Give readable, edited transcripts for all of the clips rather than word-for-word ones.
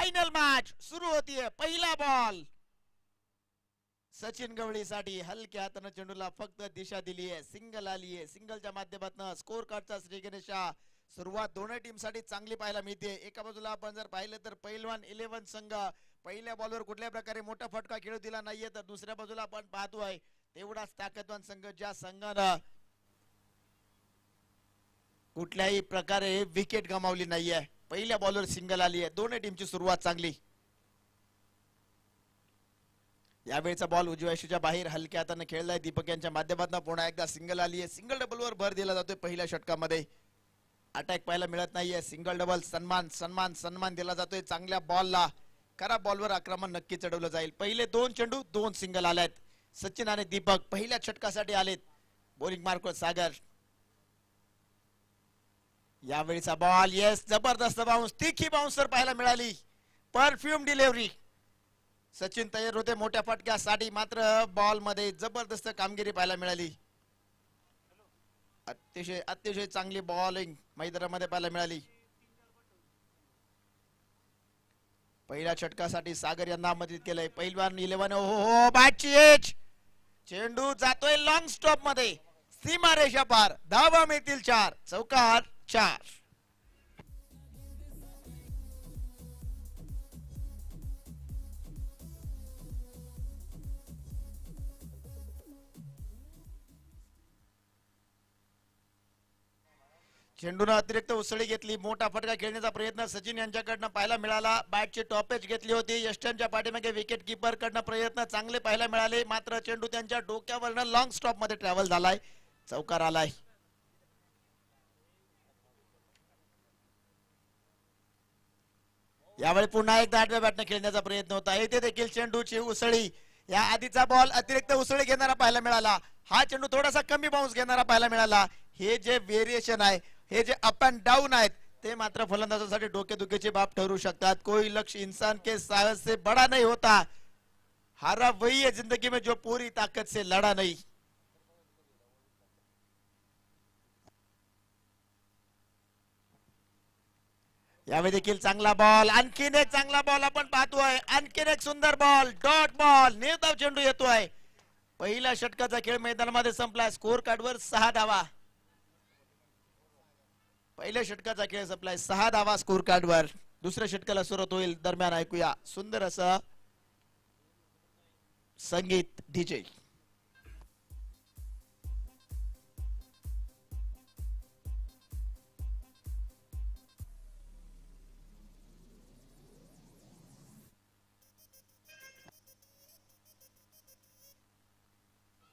Final match सुरू होतीये. पहिला बॉल सचिन गवळीसाठी हलक्या हाताने चेंडूला फक्त दिशा दिली आहे. सिंगल आली आहे. सिंगलच्या माध्यमातून स्कोर कार्डचा श्री गणेशा. सुरुवात दोन्ही टीम साठी चांगली पाहायला मिळते. एका बाजूला आपण जर पाहिलं तर पैलवान 11 संघ पहिल्या बॉलवर कुठल्या प्रकारे मोठा फटका खेळू दिला नाहीये, तर दुसऱ्या बाजूला आपण पाहतोय तेवढाच ताकदवान संघ ज्या संघानं कुठल्याही प्रकारे विकेट गमावली नाहीये. पहिल्या बॉलवर सिंगल आली आहे. दोन्ही टीमची सुरुवात चांगली. यावेळेचा बॉल उजव्या यष्टीच्या बाहेर हलक्या हाताने खेळलाय. दीपक यांच्या माध्यमातून पुन्हा एकदा सिंगल आली आहे. सिंगल डबल वर भर दिला जातोय. पहिल्या षटकामध्ये अटॅक पाहायला मिळत नाहीये. सिंगल डबल सन्मान सन्मान सन्मान दिला जातोय. चांगल्या बॉलला खराब बॉलवर आक्रमण नक्की चढवलं जाईल. पहिले 2 चेंडू 2 सिंगल आलेत. सचिन आणि दीपक पहिल्या षटकासाठी आलेत. बॉलिंग मार्क सागर. यावेळीचा बॉल येस जबरदस्त बाउन्स. तिखी बाउन्सर पाहायला मिळाली. Perfume delivery. सचिन तयार होते मोठ्या फटक्यासाठी, मात्र बॉल मध्ये जबरदस्त कामगिरी पाहायला मिळाली. अतिशय अतिशय चांगली बॉलिंग मैदानामध्ये पाहायला मिळाली. पहिल्या षटकासाठी सागर यांना आमंत्रित केलंय. पहिलवान 11 हो बॅटची एज. चेंडू जातोय लॉंग स्टॉप मध्ये. सीमारेषा पार. धावा मिळतील 4. चौकार 4. चेंडूने अतिरिक्त उसळी घेतली. मोठा फटका खेळण्याचा प्रयत्न सचिन यांच्याकडनं पाहायला मिळाला. बॅटची टॉपेज घेतली होती. यष्ट्यांच्या पाठीमागे विकेट किपर कडनं प्रयत्न चांगले पाहायला मिळाले, मात्र चेंडू त्यांच्या डोक्यावरनं लॉंग स्टॉप मध्ये ट्रॅव्हल झालाय. चौकार आलाय. यावेळी पुन्हा एकदा आठव्या बॅटने खेळण्याचा प्रयत्न होता. येथे देखील चेंडूची उसळी. या आधीचा बॉल अतिरिक्त उसळी घेणारा पाहायला मिळाला. हा चेंडू थोडासा कमी बाउन्स घेणारा पाहायला मिळाला. हे जे व्हेरिएशन आहे, हे जे अप अँड डाऊन आहेत, ते मात्र फलंदाजासाठी डोकेदुखीची बाब ठरू शकतात. कोई लक्ष्य इंसान के साहस से बड़ा नहीं होता. हारा वही है जिंदगी में जो पूरी ताकत से लड़ा नहीं. यावेळी देखील चांगला बॉल. आणखीन एक चांगला बॉल आपण पाहतोय. आणखीन एक सुंदर बॉल. Dot ball. निर्धाव चेंडू येतोय. पहिल्या षटकाचा खेळ मैदानामध्ये संपला. स्कोर कार्डवर 6 धावा. पहिल्या षटकाचा खेळ संपलाय. 6 धावा स्कोर कार्डवर. दुसऱ्या षटकाला सुरुवात होईल. दरम्यान ऐकूया सुंदर असं संगीत डीजे.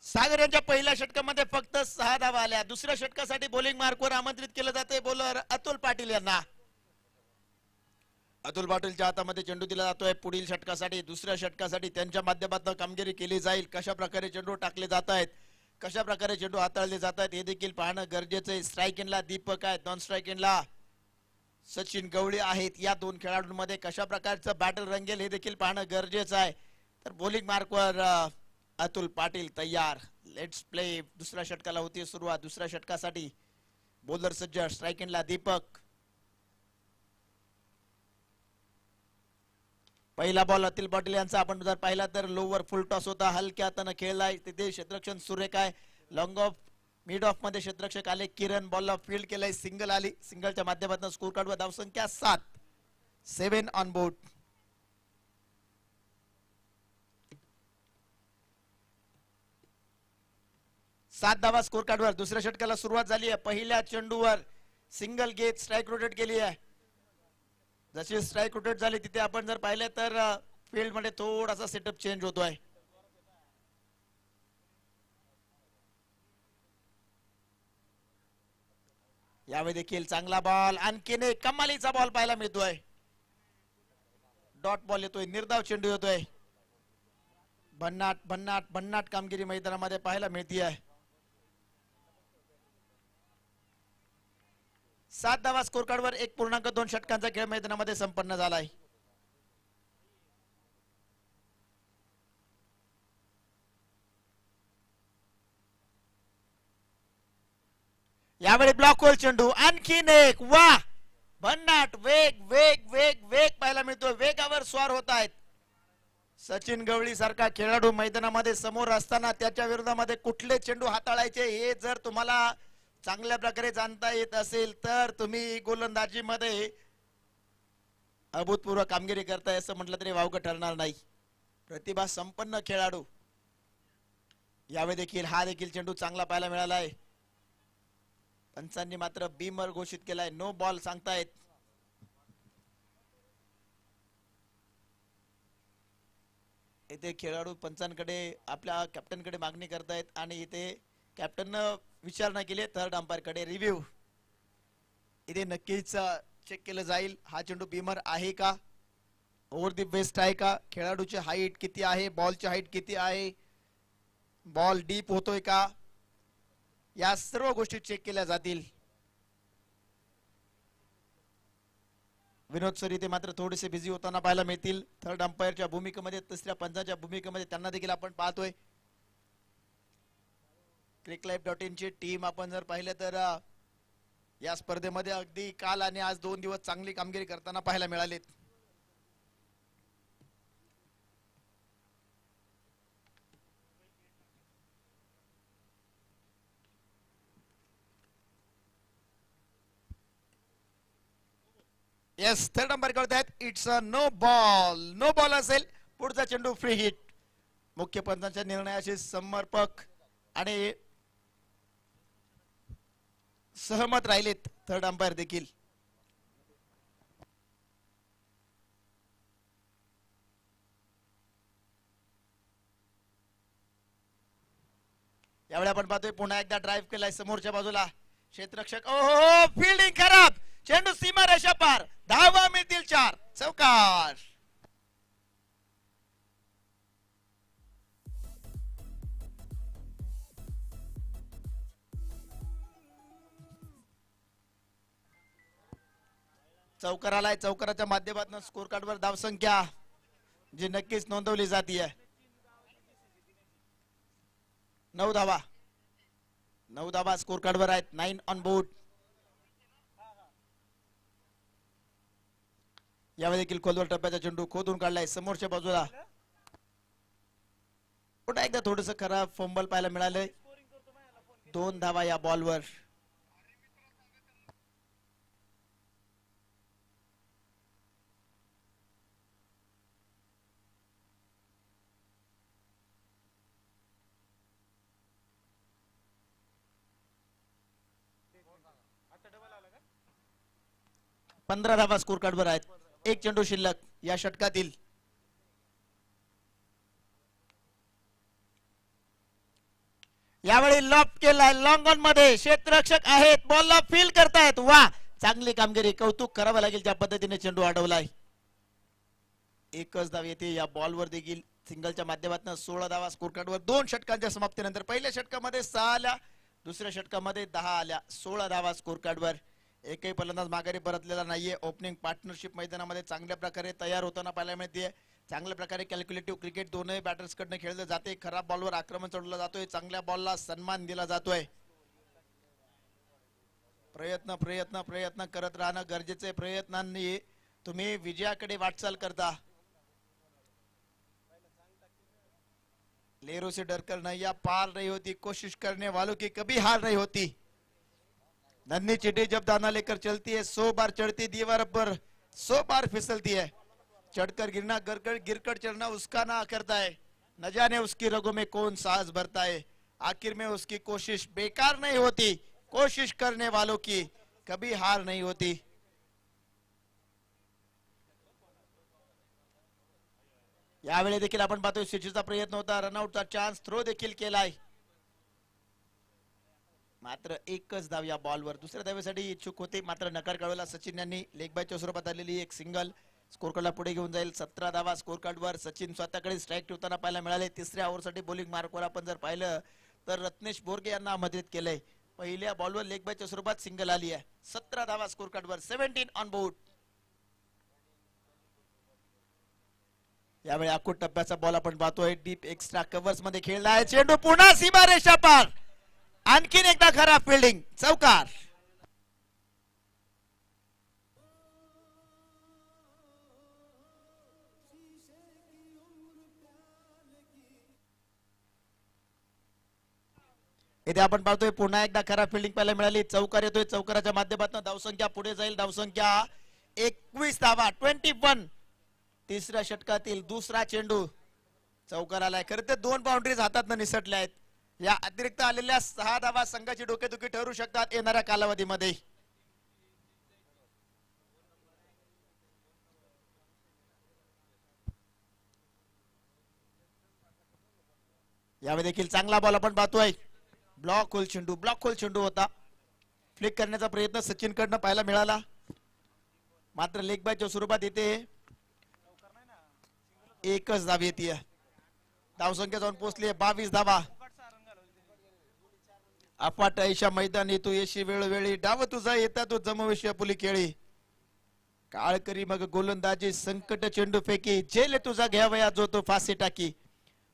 सागर यांच्या पहिल्या षटकामध्ये फक्त 6 धावा आल्या. दुसऱ्या षटकासाठी बॉलिंग मार्कवर आमंत्रित केलं जाते बॉलर अतुल पाटील यांना. अतुल पाटीलच्या हातामध्ये चेंडू दिला जातोय. पुढील षटकासाठी, दुसऱ्या षटकासाठी त्यांच्या माध्यमातून कामगिरी केली जाईल. कशा प्रकारे चेंडू टाकले जात आहेत, कशा प्रकारे चेंडू हाताळले जात आहेत, हे देखील पाहणं गरजेचं आहे. स्ट्राईक इनला दीपक आहेत, नॉन स्ट्राईक इनला सचिन गवळी आहेत. या 2 खेळाडूंमध्ये कशा प्रकारचं बॅटल रंगेल हे देखील पाहणं गरजेचं आहे. तर बॉलिंग मार्कवर अतुल पाटील तयार. Let's play. दुसऱ्या षटकाला होती सुरुवात. दुसऱ्या षटकासाठी बॉलर सज्ज. स्ट्राईक इनला दीपक. पहिला बॉल अतुल पाटील यांचा आपण जर पाहिला तर लोवर फुल टॉस होता. हलक्या हाताने खेळलाय. तिथे क्षेत्ररक्षण सुरेख आहे. लॉंग ऑफ मिड ऑफ मध्ये क्षेत्ररक्षक आले. किरण बॉलला फील्ड केलाय. सिंगल आली. सिंगलच्या माध्यमातून स्कोर कार्डवर धावसंख्या 7 ऑन बोर्ड. सात धावा स्कोर कार्डवर. दुसऱ्या षटकाला सुरुवात झाली आहे. पहिल्या चेंडूवर सिंगल घेत स्ट्राईक रोटेट केली आहे. जशी स्ट्राईक रोटेट झाली तिथे आपण जर पाहिले तर फील्ड मध्ये थोडासा सेटअप चेंज होतोय. यावेळी देखील चांगला बॉल. आणखीन एक कमालीचा बॉल पाहायला मिळतोय. डॉट बॉल येतोय. निर्धाव चेंडू येतोय. भन्नाट भन्नाट भन्नाट कामगिरी मैदानामध्ये पाहायला मिळतीये. 7 धावा स्कोर कार्डवर. 1.2 षटकांचा खेळ मैदानामध्ये संपन्न झालाय. यावेळी ब्लॉक होल चेंडू. आणखीन एक. वाह, भन्नाट वेग वेग वेग वेग पाहायला मिळतो, वेगावर स्वार होत आहेत. सचिन गवळी सारखा खेळाडू मैदानामध्ये समोर असताना त्याच्या विरोधामध्ये कुठले चेंडू हाताळायचे हे जर तुम्हाला चांगल्या प्रकारे जाणता येत असेल तर तुम्ही गोलंदाजीमध्ये अभूतपूर्व कामगिरी करताय असं म्हटलं तरी वावगं ठरणार नाही. प्रतिभा संपन्न खेळाडू. यावेळी देखील हा देखील चेंडू चांगला पाहायला मिळाला आहे. पंचांनी मात्र बीमर घोषित केलाय, नो बॉल सांगतायत. इथे खेळाडू पंचांकडे आपल्या कॅप्टनकडे मागणी करतायत आणि इथे कॅप्टन विचारणा केली थर्ड अंपायर कडे रिव्ह्यू. इथे नक्कीच चेक केलं जाईल हा चेंडू बीमर आहे का, ओव्हर दी बेस्ट आहे का, खेळाडूची हाईट किती आहे, बॉलची हाईट किती आहे, बॉल डीप होतोय का, या सर्व गोष्टी चेक केल्या जातील. विनोद सर इथे मात्र थोडेसे बिझी होताना पाहायला मिळतील थर्ड अंपायरच्या भूमिकेमध्ये, तिसऱ्या पंचाच्या भूमिकेमध्ये त्यांना देखील आपण पाहतोय. cricklife.in ची टीम आपण जर पाहिलं तर या स्पर्धेमध्ये अगदी काल आणि आज 2 दिवस चांगली कामगिरी करताना पाहायला मिळालीत. येस थर्ड अंपायर करतायत it's a no ball. No ball असेल पुढचा चेंडू फ्री हिट. मुख्य पंचांच्या निर्णयाशी समर्पक आणि सहमत राहिलेत थर्ड अंपायर देखील. यावेळी आपण पाहतोय पुन्हा एकदा ड्राईव्ह केलाय समोरच्या बाजूला क्षेत्ररक्षक. ओहो फिल्डिंग खराब, चेंडू सीमा रेषा पार, धावा मिळतील 4, चौकार. चौकार आलाय. चौकाराच्या माध्यमातून स्कोर कार्डवर धाव संख्या जी नक्कीच नोंदवली जाते. 9 धावा, 9 धावा स्कोर कार्डवर आहेत. 9 ऑन बोर्ड. यावेळी देखील खोलवर टप्प्याचा चेंडू खोदून काढलाय समोरच्या बाजूला. पुन्हा एकदा थोडस खराब फंबल पाहायला मिळालंय. 2 धावा या बॉलवर. पंधरा धावा स्कोर कार्डवर आहेत. 1 चेंडू शिल्लक या षटकातील. यावेळी लॉफ्ट केलाय लॉंग ऑन मध्ये, क्षेत्ररक्षक आहेत, बॉलला फील करतायत. वा चांगली कामगिरी, कौतुक करावं लागेल ज्या पद्धतीने चेंडू अडवलाय. 1च धाव येते या बॉलवर देखील सिंगलच्या माध्यमातून. 16 धावा स्कोर कार्डवर. 2 षटकांच्या समाप्तीनंतर पहिल्या षटकामध्ये 6 आल्या, दुसऱ्या षटकामध्ये 10 आल्या. 16 धावा स्कोर कार्डवर. एकही फलंदाज माघारी परतलेला नाहीये. ओपनिंग पार्टनरशिप मैदानामध्ये चांगल्या प्रकारे तयार होताना पाहायला मिळते. चांगल्या प्रकारे कॅल्क्युलेटिव्ह क्रिकेट दोनही बॅटर्स कडनं खेळलं जाते. खराब बॉलवर आक्रमण चढवलं जातोय, चांगल्या बॉलला सन्मान दिला जातोय. प्रयत्न प्रयत्न प्रयत्न करत राहणं गरजेचे. प्रयत्नांनी तुम्ही विजयाकडे वाटचाल करता. लेरो से डरकर नैया पार नहीं होती, कोशिश करने वालों की कभी हार नहीं होती. नन्ही चिट्ठी जब दाना लेकर चलती है, 100 बार चढ़ती दीवार पर 100 बार फिसलती है. चढ़कर गिरना गिरकर चढ़ना उसका ना करता है. न जाने उसकी रगों में कौन साहस भरता है. आखिर में उसकी कोशिश बेकार नहीं होती. कोशिश करने वालों की कभी हार नहीं होती. यावेळी देखील आपण पाहतोय सिटीचा प्रयत्न होता, रनआउटचा चान्स थ्रो देखील केलाय. मात्र 1च धाव या बॉलवर. दुसऱ्या धावेसाठी इच्छुक होते मात्र नकार कळवला सचिन यांनी. लेग बायच्या स्वरूपात आलेली एक सिंगल स्कोर कार्डला पुढे घेऊन जाईल. 17 धावा स्कोर कार्डवर. सचिन स्वतःकडे स्ट्राईक ठेवताना पाहायला मिळाले. तिसऱ्या ओव्हरसाठी बॉलिंग मार्कवर आपण जर पाहिलं तर रत्नेश बोरगे यांना आमंत्रित केलंय. पहिल्या बॉलवर लेग बायच्या स्वरूपात सिंगल आली आहे. 17 धावा स्कोर कार्डवर. 17 ऑन बोर्ड. यावेळी अकूट टप्प्याचा बॉल आपण पाहतोय. डीप एक्स्ट्रा कव्हर्स मध्ये खेळला आहे. चेंडू पुन्हा सीमा रेषा पार. आणखीन एकदा खराब फिल्डिंग, चौकार. इथे आपण पाहतोय पुन्हा एकदा खराब फिल्डिंग पाहायला मिळाली. चौकार येतोय, चौकाराच्या माध्यमातून धावसंख्या पुढे जाईल. धावसंख्या 21 धावा, 21. तिसऱ्या षटकातील दुसरा चेंडू चौकार आलाय. खरं तर 2 बाउंड्रीज हातात निसटल्या आहेत. या अतिरिक्त आलेल्या 6 धावा संघाची डोकेदुखी ठरू शकतात येणाऱ्या कालावधीमध्ये. यावेळी देखील चांगला बॉल आपण पाहतोय. ब्लॉक होल चेंडू होता. फ्लिक करण्याचा प्रयत्न सचिन कडनं पाहायला मिळाला, मात्र लेग बायच्या स्वरूपात येते. एकच धाव येते. धावसंख्या जाऊन पोहोचली 22 धावा. अफाट ऐशा मैदानी तू येशी वेळोवेळी, डाव तुझा येता तू जमविषय पुली केळी. काळकरी मग गोलंदाजी, संकट चेंडू फेकी, जेल तुझा घ्यावया जो तो फाशी टाकी.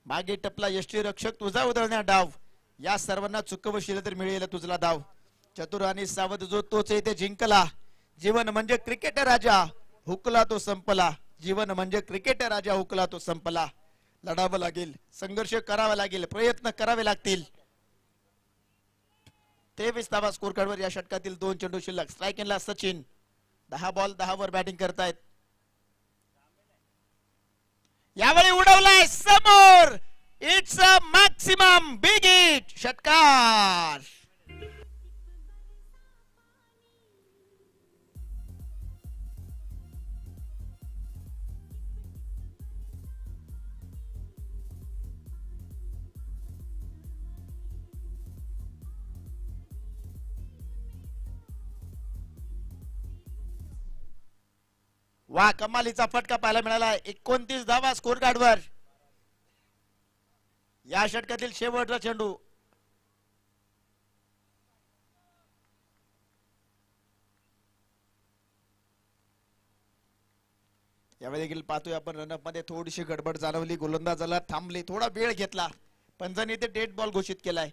मागे टपला यष्टी रक्षक तुझा उधळण्या डाव, या सर्वांना चुकवशील तर मिळेल तुझला धाव. चतुर आणि सावध जो तोच येथे जिंकला. जीवन म्हणजे क्रिकेट राजा, हुकला तो संपला. जीवन म्हणजे क्रिकेट राजा, हुकला तो संपला. लढावं लागेल, संघर्ष करावा लागेल, प्रयत्न करावे लागतील. 23 धावा स्कोर कार्डवर या षटकातील 2 चेंडू शिल्लक. स्ट्राईक एंडला सचिन 10 बॉल 10 वर बॅटिंग करतायत. यावेळी उडवलाय समोर. It's a maximum big hit. षटकार. वा, कमालीचा फटका पाहायला मिळाला. 29 धावा स्कोर कार्डवर. या षटकातील शेवटचा चेंडू. यावेळी देखील पाहतोय आपण रनअप मध्ये थोडीशी गडबड जाणवली. गोलंदाजाला थांबले, थोडा वेळ घेतला. पंचांनी ते डेड बॉल घोषित केलाय.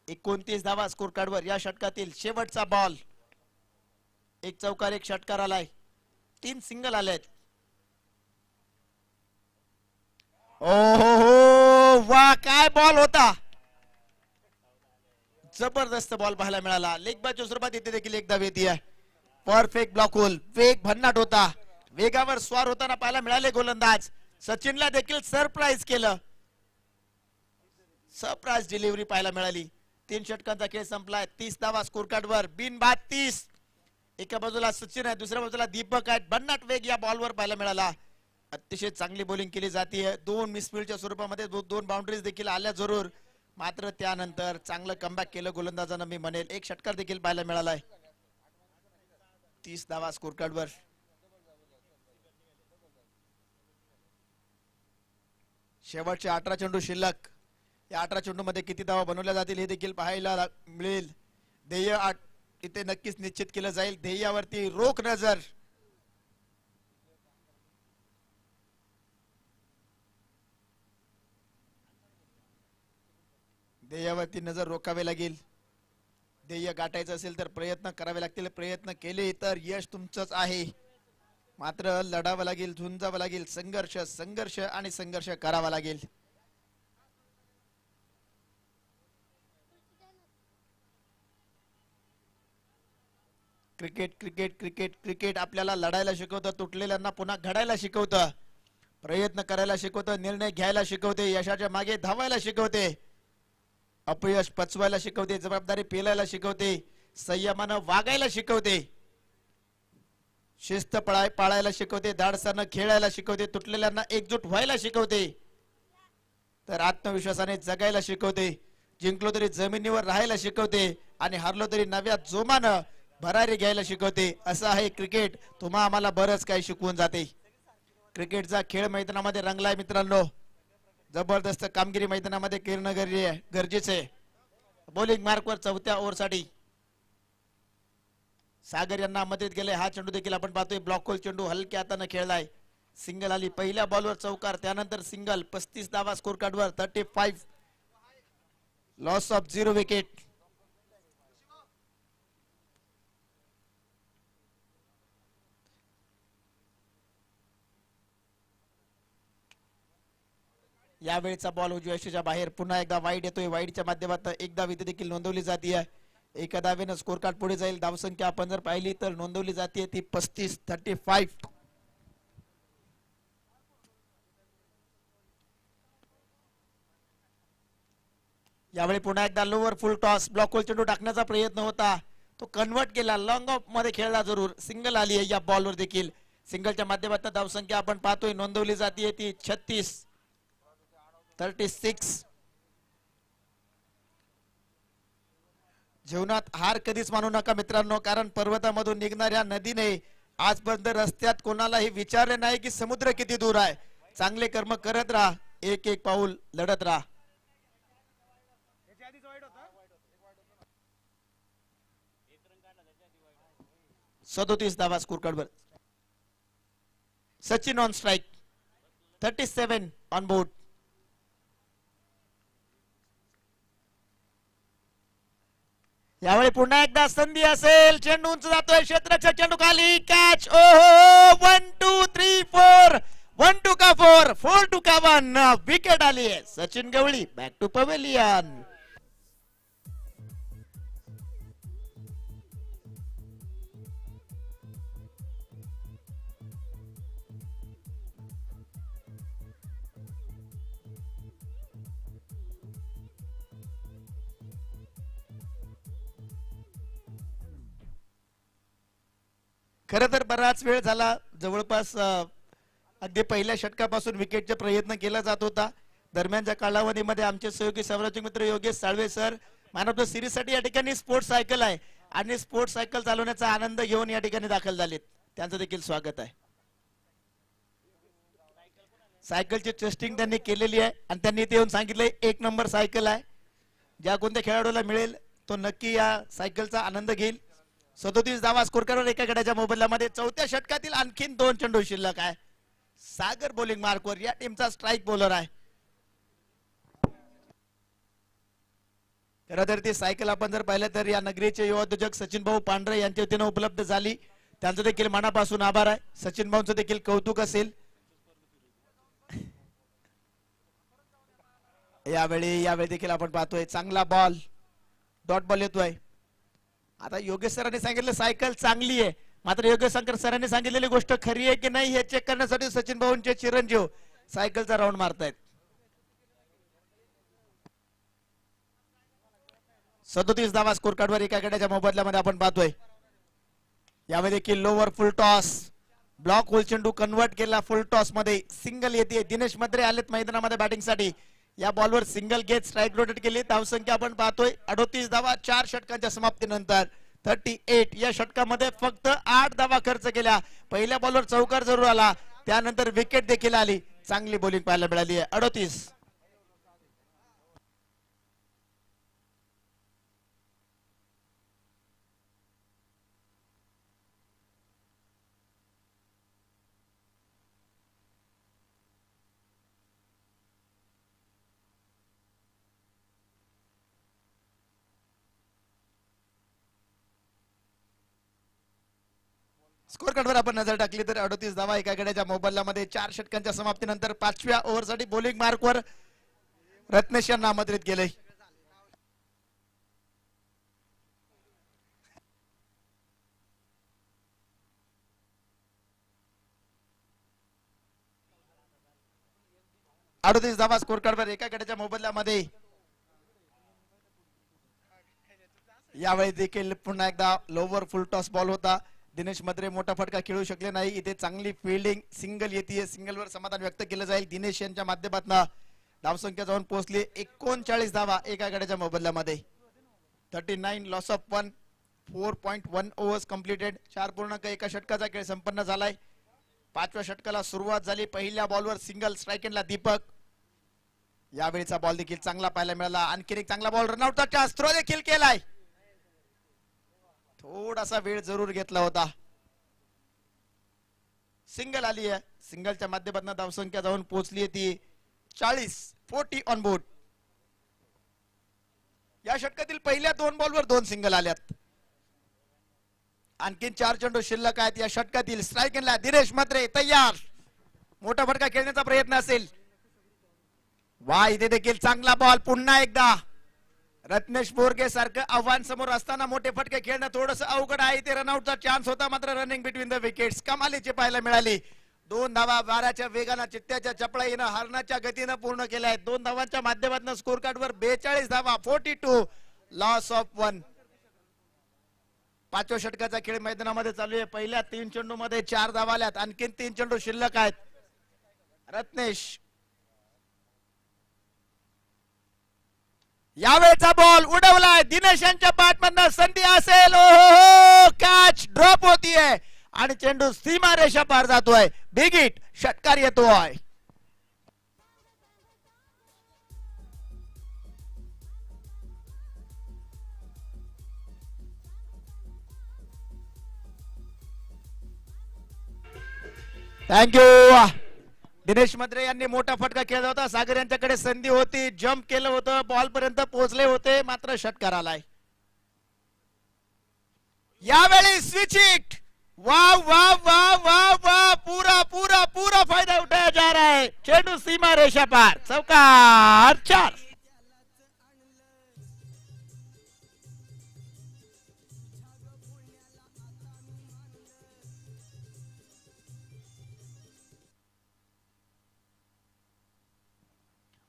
29 धावा स्कोर कार्डवर. या षटकातील शेवटचा बॉल. एक चौकार, एक षटकार आलाय. 3 सिंगल आलेत. हो, वा काय बॉल होता. जबरदस्त बॉल पाहायला मिळाला. लेग बायच्या स्वरूपात इथे देखील एक धाव येते. Perfect block hole. वेग भन्नाट होता. वेगावर स्वार होताना पाहायला मिळाले गोलंदाज. सचिनला देखील सरप्राईज केलं. सरप्राईज डिलिव्हरी पाहायला मिळाली. 3 षटकांचा खेळ संपलाय. 30 धावा स्कोर कार्डवर. बिनबाद 30. एका बाजूला सचिन आहे, दुसऱ्या बाजूला दीपक आहे. भन्नाट वेग या बॉलवर पाहायला मिळाला. अतिशय चांगली बॉलिंग केली जाते. 2 मिसफिल्डच्या स्वरूपामध्ये 2 बाउंड्रीज देखील आल्या जरूर, मात्र त्यानंतर चांगलं कमबॅक केलं गोलंदाजानं मी म्हणेल. एक षटकार देखील पाहायला मिळालाय. 30 धावा स्कोर कार्डवर. शेवटचे 18 चेंडू शिल्लक. या 18 चेंडू मध्ये किती धावा बनवल्या जातील हे देखील पाहायला मिळेल. ध्येय इथे नक्कीच निश्चित केलं जाईल. ध्येयावरती रोख नजर. ध्येयावरती नजर रोखावे लागेल. ध्येय गाठायचं असेल तर प्रयत्न करावे लागतील. प्रयत्न केले तर यश तुमचंच आहे, मात्र लढावं लागेल, झुंजावं लागेल. संघर्ष संघर्ष आणि संघर्ष करावा लागेल. क्रिकेट क्रिकेट क्रिकेट क्रिकेट आपल्याला लढायला शिकवतं, तुटलेल्यांना पुन्हा घडायला शिकवतं, प्रयत्न करायला शिकवतं, निर्णय घ्यायला शिकवते, यशाच्या मागे धावायला शिकवते, अपयश पचवायला शिकवते, जबाबदारी पेलायला शिकवते, संयमानं वागायला शिकवते, शिस्त पाळायला शिकवते, धाडसानं खेळायला शिकवते, तुटलेल्यांना एकजूट व्हायला शिकवते, तर आत्मविश्वासाने जगायला शिकवते, जिंकलो तरी जमिनीवर राहायला शिकवते आणि हारलो तरी नव्या जोमानं भरारी घ्यायला शिकवते. असं आहे क्रिकेट. तुम्हा आम्हाला बरंच काही शिकवून जाते. क्रिकेटचा खेळ मैदानामध्ये रंगलाय मित्रांनो. जबरदस्त कामगिरी मैदानामध्ये करणं गरजेचं आहे. बॉलिंग मार्कवर 4थ्या ओव्हरसाठी सागर यांना मदत गेले. हा चेंडू देखील आपण पाहतोय ब्लॉक होल चेंडू हलक्या हाताने खेळलाय. सिंगल आली. पहिल्या बॉलवर चौकार, त्यानंतर सिंगल. 35 धावा स्कोर कार्डवर. 35. Loss of 0 wicket. यावेळीचा बॉल उजव्या यष्टीच्या बाहेर पुन्हा एकदा वाईड येतोय. वाईडच्या माध्यमातून एकदा विधी देखील नोंदवली जाते. एका धावेनं स्कोर कार्ड पुढे जाईल. धावसंख्या आपण जर पाहिली तर नोंदवली जाते ती 35-35. यावेळी पुन्हा एकदा lower full toss block hole चेंडू टाकण्याचा प्रयत्न होता, तो कन्वर्ट केला. लॉंग ऑफ मध्ये खेळला जरूर. सिंगल आली आहे या बॉलवर देखील. सिंगलच्या माध्यमातून धावसंख्या आपण पाहतोय नोंदवली जाते ती 36-36. जीवनात हार कधीच मानू नका मित्रांनो, कारण पर्वतामधून निघणाऱ्या नदीने आजपर्यंत रस्त्यात कोणालाही विचारले नाही की समुद्र किती दूर आहे. चांगले कर्म करत राहा, एक एक पाऊल लढत राहा. 37 धावा स्कोर कार्डवर. Sachin on strike. 37 on board. यावेळी पुन्हा एकदा संधी असेल. चेंडू उंच जातोय. क्षेत्राच्या चेंडू खाली कॅच. ओहो 1 2 3 4. 1 2 का 4. 4 2 का 1. विकेट आली आहे. सचिन गवळी बॅक टू पवेलियन. खरं तर बराच वेळ झाला, जवळपास अगदी पहिल्या षटकापासून विकेटचा प्रयत्न केला जात होता. दरम्यानच्या कालावधीमध्ये आमचे सहयोगी संरक्षक मित्र Yogesh Salve sir man of the series साठी या ठिकाणी स्पोर्ट्स सायकल आहे आणि स्पोर्ट्स सायकल चालवण्याचा आनंद घेऊन या ठिकाणी दाखल झालेत. त्यांचं देखील स्वागत आहे. सायकलची टेस्टिंग त्यांनी केलेली आहे आणि त्यांनी इथे येऊन सांगितले 1 नंबर सायकल आहे. ज्या कोणत्या खेळाडूला मिळेल तो नक्की या सायकलचा आनंद घेईल. 37 धावा स्कोर करवर एका गड्याच्या मोबदल्यामध्ये. चौथ्या षटकातील आणखीन 2 चेंडू शिल्लक आहे. सागर बॉलिंग मार्कवर या टीमचा स्ट्राइक बॉलर आहे. खरं तर ती सायकल आपण जर पाहिलं तर या नगरीचे युवा उद्योजक सचिन भाऊ पांढरे यांच्या वतीने उपलब्ध झाली. त्यांचं देखील मनापासून आभार आहे. सचिन भाऊंचं देखील कौतुक असेल. यावेळी देखील आपण पाहतोय चांगला बॉल, डॉट बॉल येतोय. आता योगेश सरांनी सांगितलं सायकल चांगली आहे, मात्र योगेश शंकर सरांनी सांगितलेली गोष्ट खरी आहे की नाही हे चेक करण्यासाठी सचिन भाऊंचे चिरंजीव सायकलचा राऊंड मारतायत. 37 धावा स्कोर कार्डवर एका गड्याच्या मोबदल्यामध्ये आपण पाहतोय. यामध्ये देखील lower full toss block hole चेंडू कन्वर्ट केला फुल टॉस मध्ये. सिंगल येते. दिनेश मद्रे आलेत मैदानामध्ये बॅटिंग साठी. या बॉलवर सिंगल घेत स्ट्राइक रोटेट केली. धावसंख्या आपण पाहतोय 38 धावा 4 षटकांच्या समाप्तीनंतर. 38. या षटकामध्ये फक्त 8 धावा खर्च केल्या. पहिल्या बॉलवर चौकार जरूर आला, त्यानंतर विकेट देखील आली. चांगली बॉलिंग पाहायला मिळाली आहे. 38. स्कोर कार्डवर आपण नजर टाकली तर 38 धावा एका गड्याच्या मोबदल्यामध्ये. 4 षटकांच्या समाप्तीनंतर 5व्या ओव्हरसाठी बॉलिंग मार्कवर रत्नेश यांना आमंत्रित केले. अडतीस धावा स्कोर कार्डवर एका गड्याच्या मोबदल्यामध्ये. यावेळी देखील पुन्हा एकदा लोवर फुल टॉस बॉल होता. दिनेश मद्रे मोठा फटका खेळू शकले नाही. इथे चांगली फिल्डिंग. सिंगल येते. सिंगलवर समाधान व्यक्त केलं जाईल. दिनेश यांच्या माध्यमातून धावसंख्या जाऊन पोहोचली 39 धावा एका गड्याच्या मोबदल्यामध्ये. 39 लॉस ऑफ 1. 4.1 overs completed. 4.1 षटकाचा खेळ संपन्न झालाय. 5व्या षटकाला सुरुवात झाली. पहिल्या बॉलवर सिंगल स्ट्राइक एंडला दीपक. यावेळीचा बॉल देखील चांगला पाहायला मिळाला. आणखी एक चांगला बॉल रनआउटचा चान्स थ्रो देखील केलाय. थोडासा वेळ जरूर घेतला होता. सिंगल आली आहे. सिंगलच्या माध्यमातून धावसंख्या जाऊन पोहोचली ती 40 ऑन बोर्ड. या षटकातील पहिल्या 2 बॉलवर 2 सिंगल आल्यात. आणखीन 4 चेंडू शिल्लक आहेत या षटकातील. स्ट्राइक एंडला दिनेश मद्रे तयार. मोठा फटका खेळण्याचा प्रयत्न असेल. वा, इथे देखील चांगला बॉल पुन्हा एकदा रत्नेश बोरगे सारखं आव्हान समोर असताना मोठे फटके खेळणं थोडस अवघड आहे. इथे रनआउटचा चान्स होता, मात्र रनिंग बिटवीन द विकेट्स कमालीची पाहायला मिळाली. 2 धावा वाऱ्याच्या वेगानं चित्त्याच्या चपळाईनं हरणाच्या गतीनं पूर्ण केल्या आहेत. 2 धावांच्या माध्यमातून स्कोर कार्ड वर 42 धावा, 42 लॉस ऑफ 1. पाचव्या षटकाचा खेळ मैदानामध्ये चालू आहे. पहिल्या 3 चेंडू मध्ये 4 धावा आल्यात, आणखीन 3 चेंडू शिल्लक आहेत. रत्नेश यावेळचा बॉल उडवलाय. दिनेश यांच्या बॅटमधनं संधी असेल. ओहो, कॅच ड्रॉप होतीये आणि चेंडू सीमा रेषा पार जातोय. बिग हिट, षटकार येतोय. थँक्यू. दिनेश मद्रे यांनी मोठा फटका खेळला होता. सागर यांच्याकडे संधी होती, जम्प केलं होतं, बॉल पर्यंत पोहोचले होते, मात्र षटकार आलाय. यावेळी स्विच हिट. वाह वाह वाह वाह वाह, पूरा पूरा पूरा फायदा उठाया जा रहा है. चेंडू सीमा रेषा पार, चौकार 4.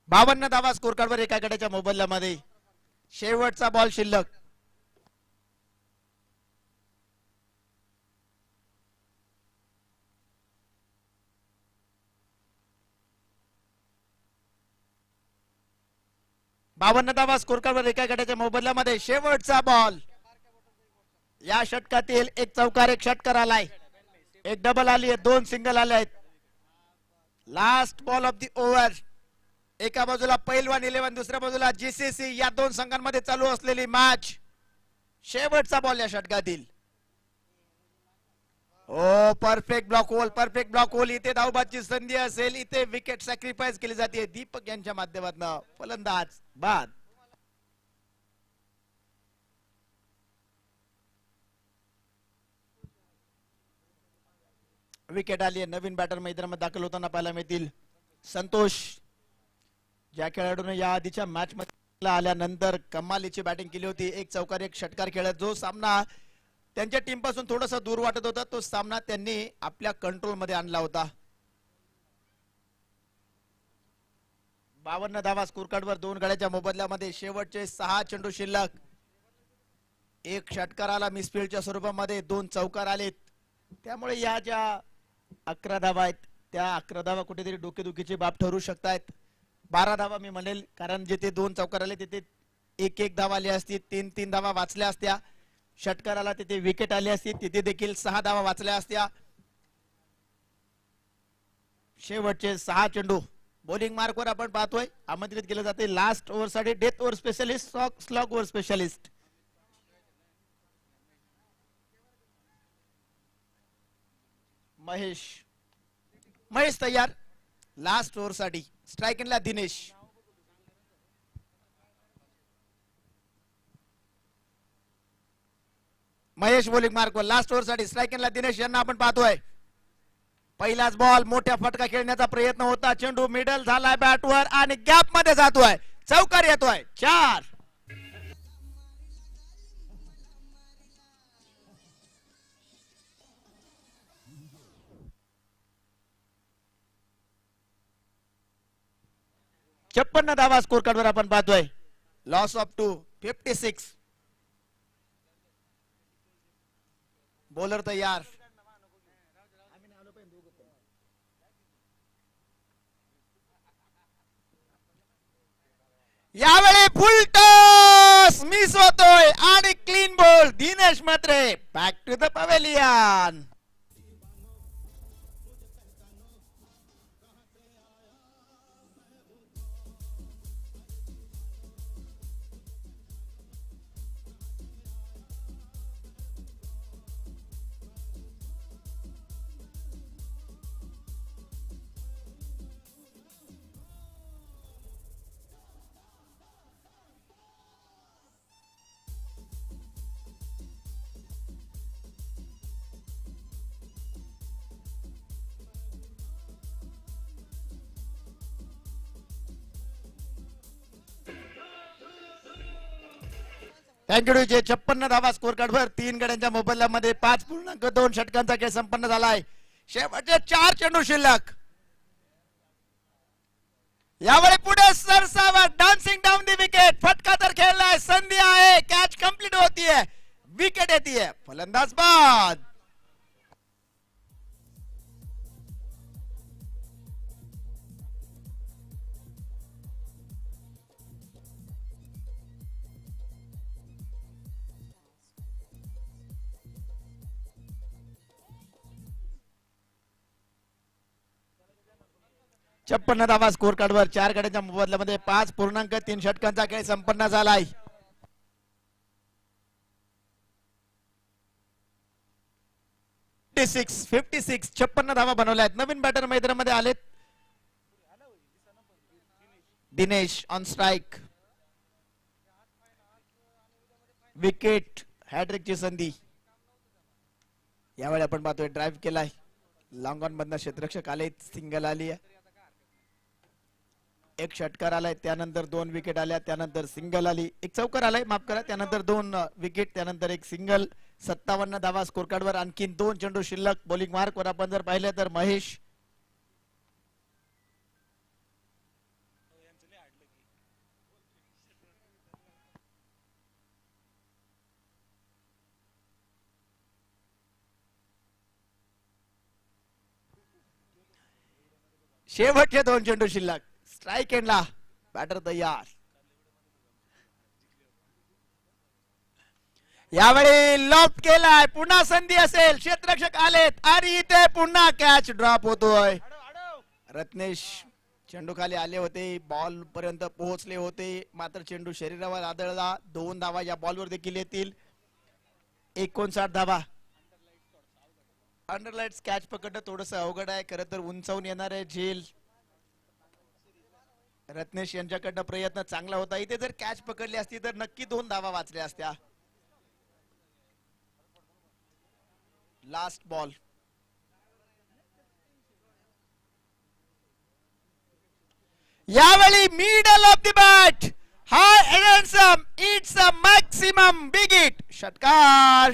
बावन्न धावा स्कोर कार्डवर एका गटाच्या मोबदल्यामध्ये. शेवटचा बॉल शिल्लक. बावन्न धावा स्कोर कार्डवर एका गटाच्या मोबदल्यामध्ये. शेवटचा बॉल. या षटकातील एक चौकार, एक षटकार आलाय, एक डबल आली आहे, 2 सिंगल आले आहेत. Last ball of the over. एका बाजूला पैलवान 11, दुसऱ्या बाजूला जीसीसी. या 2 संघांमध्ये चालू असलेली मॅच. शेवटचा बॉल या षटकातील. Oh, perfect block hole, perfect block hole. इथे धावबादची संधी असेल, इथे विकेट सॅक्रिफाईस केली जाते. दीपक यांच्या माध्यमातून फलंदाज बाद. विकेट आली आहे. नवीन बॅटर मैदानामध्ये दाखल होताना पाहायला मिळतील संतोष. ज्या खेळाडूने या आधीच्या मॅच मध्ये आल्यानंतर कमालीची बॅटिंग केली होती. एक चौकार, एक षटकार खेळत जो सामना त्यांच्या टीम पासून थोडासा दूर वाटत होता, तो सामना त्यांनी आपल्या कंट्रोल मध्ये आणला होता. 52 धावा स्कोर कार्ड वर 2 गड्याच्या मोबदल्यामध्ये. शेवटचे 6 चेंडू शिल्लक. एक षटकाराला मिसफिल्डच्या स्वरूपामध्ये 2 चौकार आलेत. त्यामुळे या ज्या 11 धावा आहेत, त्या 11 धावा कुठेतरी डोकेदुखीची बाब ठरू शकतात. 12 धावा मी म्हणेल, कारण जिथे 2 चौकार आले तिथे 1-1 धावा आली असती, 3-3 धावा वाचल्या असत्या. षटकाराला तिथे विकेट आली असती, तिथे देखील 6 धावा वाचल्या असत्या. शेवटचे 6 चेंडू. बॉलिंग मार्कवर आपण पाहतोय आमंत्रित केले जाते लास्ट ओव्हर साठी death over specialist, slog over specialist. Mahesh तयार लास्ट ओव्हर साठी. स्ट्रायकिंगला दिनेश. महेश बॉलिंग मार्कवर लास्ट ओव्हर साठी. स्ट्रायकिंगला दिनेश यांना आपण पाहतोय. पहिलाच बॉल, मोठ्या फटका खेळण्याचा प्रयत्न होता. चेंडू मिडल झालाय बॅटवर आणि गॅप मध्ये जातोय. चौकार येतोय. 4. छप्पन्न धावा स्कोर कार्डवर आपण पाहतोय. Loss of 2, 56. बॉलर तयार. यावेळी फुल टॉस मिस होतोय आणि clean ball. Dinesh Mhatre back to the pavilion. Thank you जे 56 धावा स्कोर कार्डवर 3 गड्यांच्या मोबदल्यामध्ये 5.2 षटकांचा खेळ संपन्न झालाय. शेवटचे 4 चेंडू शिल्लक. यावेळी पुढे सरसावत डान्सिंग डाऊन दी विकेट. फटका तर खेळलाय, संधी आहे, कॅच कंप्लीट होतीये, विकेट येतीये, फलंदाज बाद. छप्पन्न धावा स्कोर कार्डवर 4 गड्यांच्या मोबदल्यामध्ये 5.3 षटकांचा खेळ संपन्न झालाय. फिफ्टी 56 56 धावा बनवल्या आहेत. नवीन बॅटर मैदानामध्ये आलेत. Dinesh on strike. विकेट, हॅट्रिकची संधी. यावेळी आपण पाहतोय ड्राईव्ह केलाय, लॉंग ऑन मधनं क्षेत्ररक्षक आले, सिंगल आली आहे, एक षटकार आलाय, त्यानंतर 2 विकेट आल्या, त्यानंतर सिंगल आली, एक चौकार आलाय, माफ करा, त्यानंतर 2 विकेट, त्यानंतर एक सिंगल. 57 धावा स्कोर कार्डवर आणखीन 2 चेंडू शिल्लक. बॉलिंग मार्क वर आपण जर पाहिले तर महेश, शेवटचे 2 चेंडू शिल्लक. स्ट्राइक एंडला बॅटर तयार. यावेळी लॉफ्ट केलाय, पुन्हा संधी असेल, क्षेत्ररक्षक आलेत आणि इथे पुन्हा कॅच ड्रॉप होतोय. रत्नेश चेंडू खाली आले होते, बॉल पर्यंत पोहोचले होते, मात्र चेंडू शरीरावर आदळला. 2 धावा या बॉलवर देखील येतील. 59 धावा. अंडरलाइट्स कॅच पकडणं थोडस अवघड आहे, खरं तर उंचावून येणार आहे झेल. रत्नेश यांच्याकडनं प्रयत्न चांगला होता, इथे जर कॅच पकडली असती तर नक्की 2 धावा वाचल्या असत्या. Last ball. यावेळी middle of the bat, high and it's a maximum big hit. षटकार.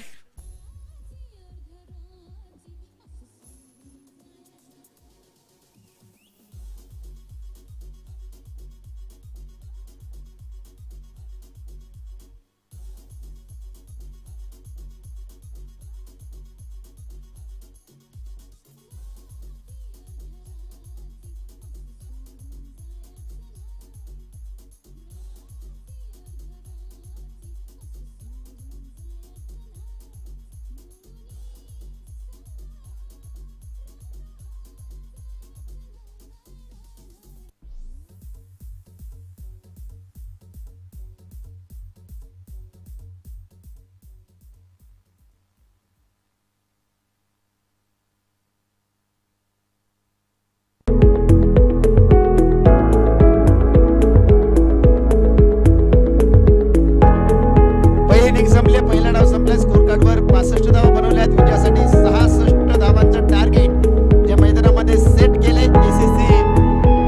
पहिला डाव संपला. स्कोर कार्डवर 65 धावा बनवल्या आहेत. विजयासाठी 66 धावांचं टार्गेट या मैदानामध्ये सेट केले एसीसी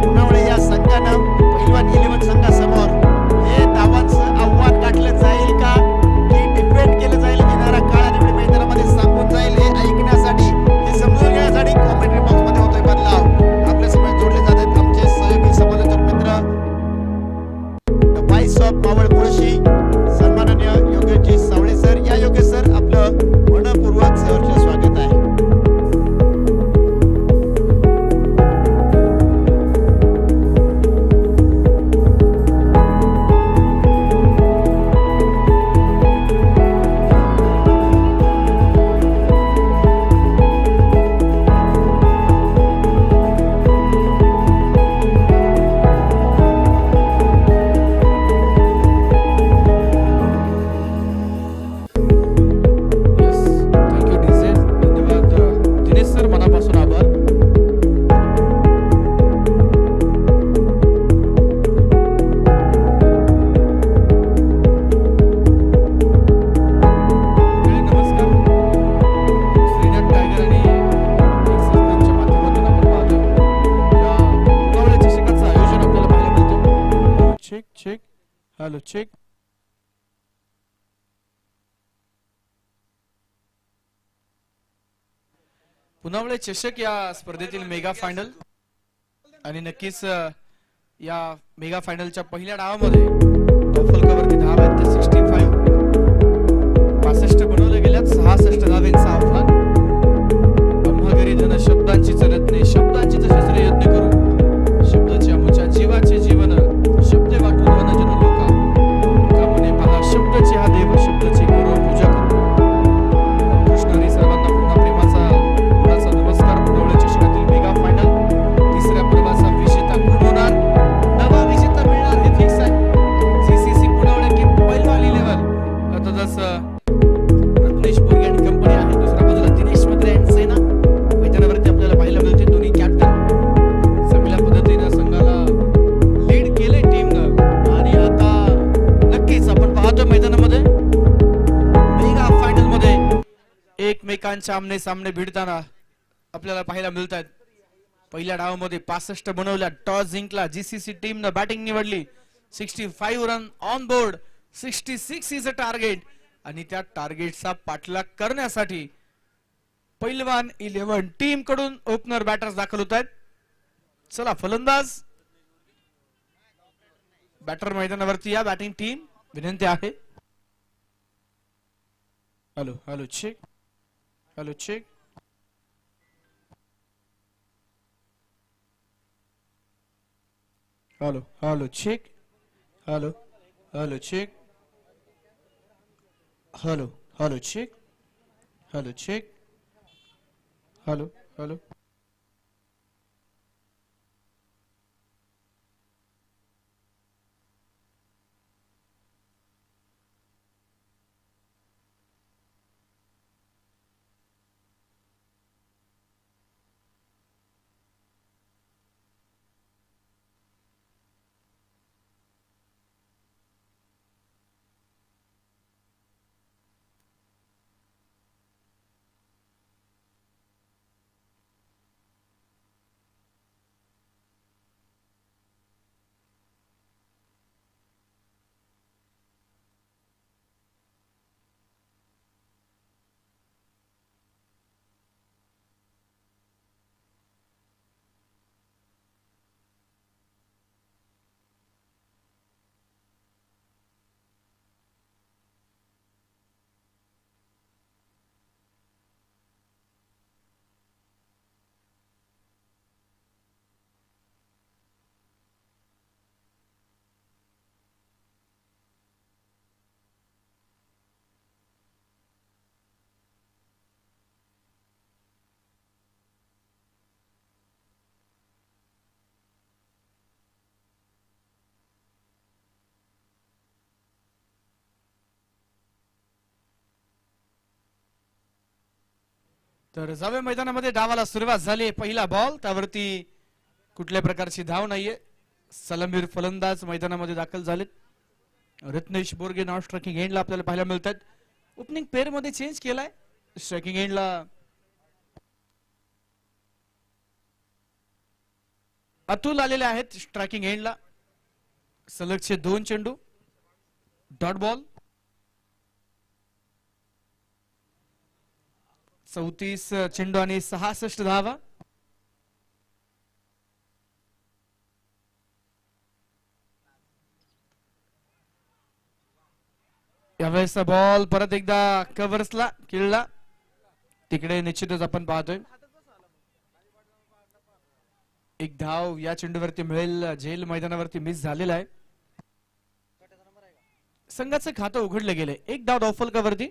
पुनावळे या संघानं. पहिलवान 11 संघासमोर हे धावांचं आव्हान गाठलं जाईल का, की डिफेंड केलं जाईल, येणारा काळ आणि मैदानामध्ये सांगून जाईल, हे ऐकण्यासाठी, हे समजून घेण्यासाठी कॉमेंट्री बॉक्स मध्ये होतोय बदलाव. आपल्या समोर जोडले जात आहेत आमचे सहयोगी समालोचक मित्र the vice of Maval Mulshi, सन्माननीय योगेशजी सावळे सर. या योगेश सर, आपलं मनपूर्वक सहर्ष स्वागत आहे. Hello, check. पुनावळे चषक या स्पर्धेतील मेगा फायनल आणि नक्कीच या मेगा फायनलच्या पहिल्या डावामध्ये फलकावरती धाव आहेत ते 65 65 बनवले गेल्यात 66 धावेंचं आव्हान ब्रह्मगिरी धन शब्दांची चरत नाही शब्दांची तसेच यत्न करू शब्दाच्या मुच्या जीवाचे जीवन शब्द वाटू धन जन लोका कामने पहा शब्दाचे हा देव शब्दाची करो पूजा करू कृष्णारी सर्वांना पुन्हा प्रेमाचा गुणाचा नमस्कार पुनावळे चषकातील मेगा फायनल तिसऱ्या पर्वाचा विजेता कोण होणार नवा विजेता मिळणार हे फिक्स आहे सीसीसी पुनावळे की पहिलवाली लेवल अर्थातच रत्नेश बोरगे आणि कंपनी आहे दुसऱ्या बाजूला दिनेश मद्रे आणि सेना मैदानावरती आपल्याला पाहायला मिळते दोन्ही कॅप्टन चांगल्या पद्धतीने संघाला लीड केले टीमनं आणि आता नक्कीच आपण पाहतो मैदानामध्ये मेगा फायनल मध्ये एकमेकांच्या आमने सामने भिडताना आपल्याला पाहायला मिळत आहेत पहिल्या डावामध्ये 65 बनवल्या टॉस जिंकला जीसीसी टीमनं बॅटिंग निवडली 65 run on board 66 is a target आणि त्या टार्गेटचा पाठलाग करण्यासाठी पहिलवान 11 टीम कडून ओपनर बॅटर्स दाखल होत आहेत चला फलंदाज बॅटर मैदानावरती या बॅटिंग टीम विनंती आहे hello hello check hello check hello hello check hello hello check hello hello check hello check hello hello तर जाऊया मैदानामध्ये डावाला सुरुवात झाली पहिला बॉल त्यावरती कुठल्या प्रकारची धाव नाहीये सलामीर फलंदाज मैदानामध्ये दाखल झालेत रत्नेश बोरगे नाव स्ट्रायकिंग एंडला आपल्याला पाहायला मिळतात ओपनिंग पेअर मध्ये चेंज केलाय स्ट्रायकिंग एंडला अतुल आलेले आहेत स्ट्रायकिंग एंडला सलगचे 2 चेंडू डॉट बॉल 34 चेंडू आणि 66 धावा यावेळेसचा बॉल परत एकदा कव्हर्सला किळला तिकडे निश्चितच आपण पाहतोय एक धाव या चेंडूवरती मिळेल झेल मैदानावरती मिस झालेला आहे संघाचं खातं उघडले गेले एक धाव डॉफलकावरती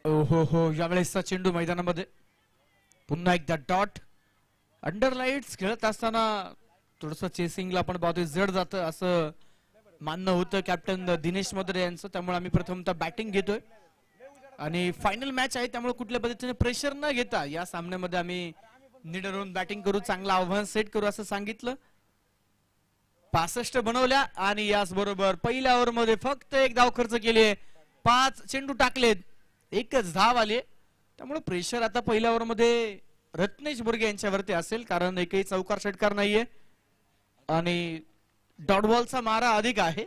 हो हो यावेळेसचा चेंडू मैदानामध्ये पुन्हा एकदा डॉट अंडरलाइट्स खेळत असताना थोडस चेसिंगला आपण पाहतोय जड जातं असं मानणं होतं कॅप्टन दिनेश मद्रे यांचं त्यामुळे आम्ही प्रथमतः बॅटिंग घेतोय आणि फायनल मॅच आहे त्यामुळे कुठल्या पद्धतीने प्रेशर न घेता या सामन्यामध्ये आम्ही नीट राहून बॅटिंग करू चांगलं आव्हान सेट करू असं सांगितलं 65 बनवल्या आणि याच बरोबर पहिल्या ओव्हर मध्ये फक्त एक धाव खर्च केली 5 चेंडू टाकलेत एकच धाव आले त्यामुळे प्रेशर आता पहिल्या ओव्हर मध्ये रत्नेश बुर्गे यांच्यावरती असेल, कारण एकही चौकार षटकार नाहीये आणि डॉट बॉलचा मारा अधिक आहे.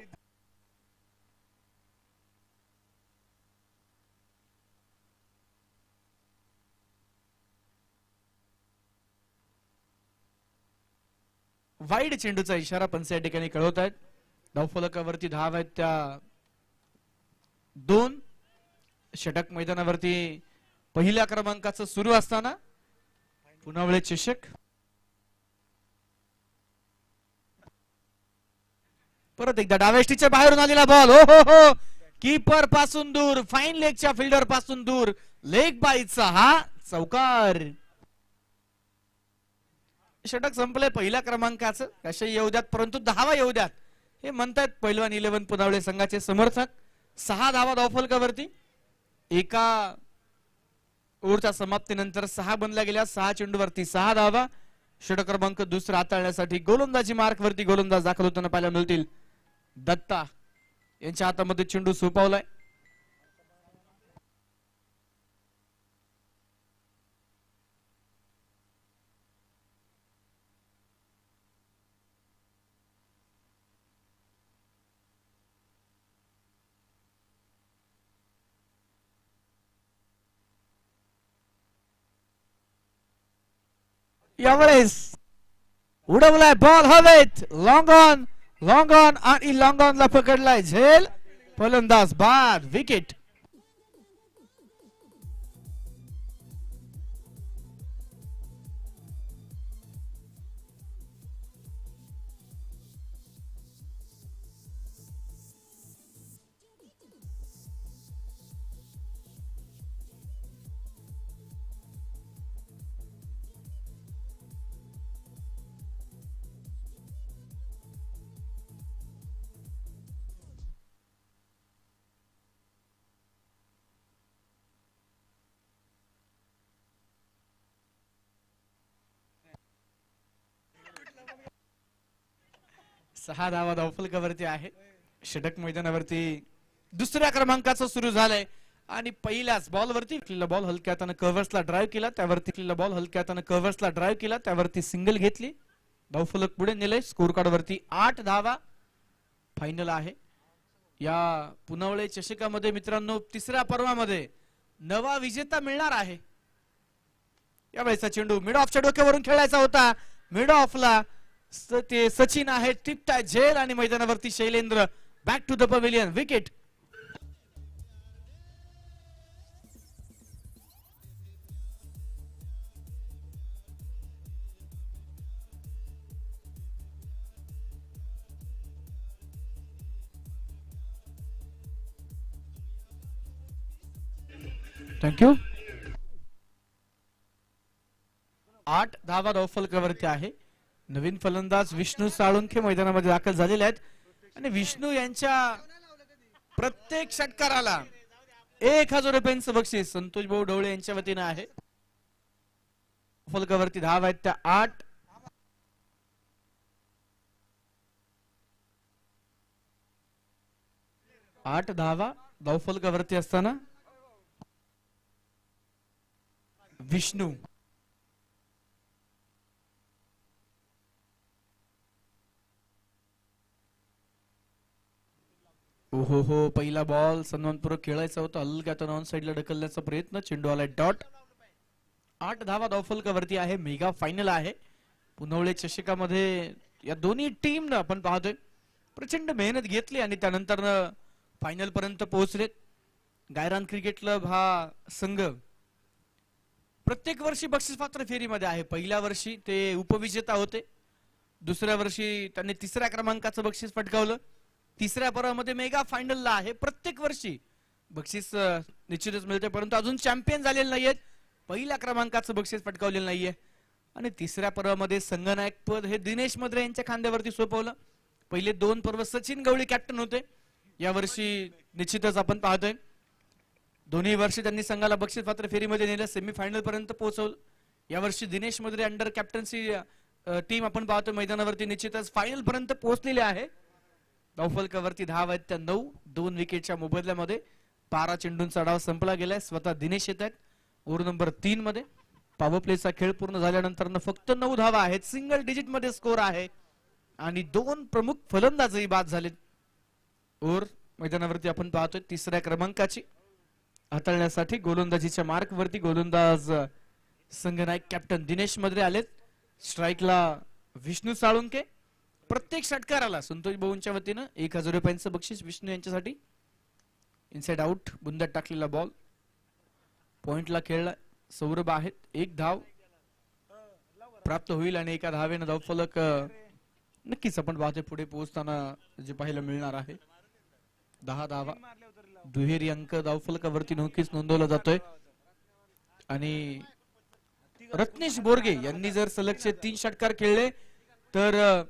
वाईड चेंडूचा इशारा पंच या ठिकाणी कळवत आहेत. धावफलकावरती धाव आहेत त्या 2. षटक मैदानावरती पहिल्या क्रमांकाचं सुरू असताना पुनावळे चषक. परत एकदा डावेष्टीच्या बाहेरून आलेला बॉल. हो हो हो, कीपर पासून दूर, फाईन लेगच्या फिल्डर पासून दूर, लेग बाईचा हा चौकार. षटक संपलंय पहिल्या क्रमांकाचं. कशा येऊ द्यात परंतु धावा येऊ द्यात हे म्हणतात पहिलवान 11 पुनावळे संघाचे समर्थक. 6 धावा धावफलकावरती. एका ओव्हरच्या समाप्तीनंतर 6 बनल्या गेल्या. 6 चेंडूवरती 6 धावा. षटक क्रमांक दुसरा हाताळण्यासाठी गोलंदाजी मार्क वरती गोलंदाज दाखल होताना पाहायला मिळतील. दत्ता यांच्या हातामध्ये चेंडू सोपावलाय. यावेळेस उडवलाय बॉल हवेत. लॉंग ऑन आणि लॉंग ऑन ला पकडलाय झेल. फलंदाज बाद. विकेट. सहा धावा धावफलकावरती आहे. षटक मैदानावरती दुसऱ्या क्रमांकाचं सुरू झालंय आणि पहिल्याच बॉलवरती बॉल हलक्या हाताने कव्हर्सला ड्राईव्ह केला. त्यावरती बॉल हलक्या हाताने कव्हर्सला ड्राईव्ह केला. त्यावरती सिंगल घेतली. धावफलक पुढे नेले. स्कोर कार्ड वरती 8 धावा फायनल आहे. या पुनावळे चषकामध्ये मित्रांनो तिसऱ्या पर्वामध्ये नवा विजेता मिळणार आहे. यावेळेचा चेंडू मिड ऑफच्या डोक्यावरून खेळायचा होता. मिड ऑफला ते सचिन आहे. टिपटाय झेल आणि मैदानावरती Shailendra. Back to the pavilion. Wicket. Thank you. 8 धावा धावफलकावरती आहे. नवीन फलंदाज विष्णू साळुंखे मैदानामध्ये दाखल झालेले आहेत आणि विष्णू यांच्या प्रत्येक षटकाराला 1000 रुपयांचं बक्षीस संतोष भाऊ ढवळे यांच्या वतीने आहे. फलकावरती धाव आहेत त्या 8. धावा धावफलकावरती असताना विष्णू हो पहिला बॉल सन्मानपूर्वक खेळायचा होता. हलक्या ऑन साइडला ढकलण्याचा प्रयत्न. चेंडू आलाय डॉट. 8 धावा धावफलकावरती आहे. मेगा फायनल आहे. पुनवळे चषकामध्ये या दोन्ही टीम आपण पाहतोय प्रचंड मेहनत घेतली आणि त्यानंतर फायनल पर्यंत पोहोचलेत. गायरान क्रिकेट क्लब हा संघ प्रत्येक वर्षी बक्षीस पात्र फेरीमध्ये आहे. पहिल्या वर्षी ते उपविजेता होते. दुसऱ्या वर्षी त्यांनी 3ऱ्या क्रमांकाचं बक्षीस पटकावलं. 3ऱ्या पर्वामध्ये मेगा फायनलला आहे. प्रत्येक वर्षी बक्षीस निश्चितच मिळते परंतु अजून चॅम्पियन झालेले नाहीयेत. पहिल्या क्रमांकाचं बक्षीस पटकावलेलं नाहीये आणि 3ऱ्या पर्वामध्ये संघनायक पद हे दिनेश मद्रे यांच्या खांद्यावरती सोपवलं. पहिले 2 पर्व सचिन गवळी कॅप्टन होते. या वर्षी निश्चितच आपण पाहतोय दोन्ही वर्षी त्यांनी संघाला बक्षीस पात्र फेरीमध्ये नेलं. सेमीफायनल पर्यंत पोहोचवलं. या वर्षी दिनेश मद्रे अंडर कॅप्टन्सी टीम आपण पाहतोय मैदानावरती निश्चितच फायनल पर्यंत पोहोचलेली आहे. धावफलकावरती धाव आहेत त्या 9. 2 विकेटच्या मोबदल्यामध्ये 12 चेंडूंचा डाव संपला गेलाय. स्वतः दिनेश येत आहेत. ओव्हर नंबर 3 मध्ये पॉवर प्लेचा खेळ पूर्ण झाल्यानंतर फक्त 9 धावा आहेत, सिंगल डिजिट मध्ये स्कोर आहे आणि 2 प्रमुख फलंदाजही बाद झालेत. ओव्हर मैदानावरती आपण पाहतोय तिसऱ्या क्रमांकाची हाताळण्यासाठी गोलंदाजीच्या मार्क वरती गोलंदाज संघनायक कॅप्टन दिनेश मद्रे आलेत. स्ट्राईकला विष्णू साळुंके. प्रत्येक षटकाराला संतोष भाऊंच्या वतीनं 1000 रुपयांचं बक्षीस विष्णू यांच्यासाठी. इनसाइड आउट बुंदात टाकलेला बॉल पॉइंटला खेळला सौरभ आहेत. एक धाव प्राप्त होईल आणि एका धावेनं धावफलक नक्कीच आपण पाहतोय पुढे पोहोचताना जे पाहायला मिळणार आहे. 10 धावा दुहेरी अंक धावफलकावरती नक्कीच नोंदवला जातोय आणि रत्नेश बोरगे यांनी जर सलगचे 3 षटकार खेळले तर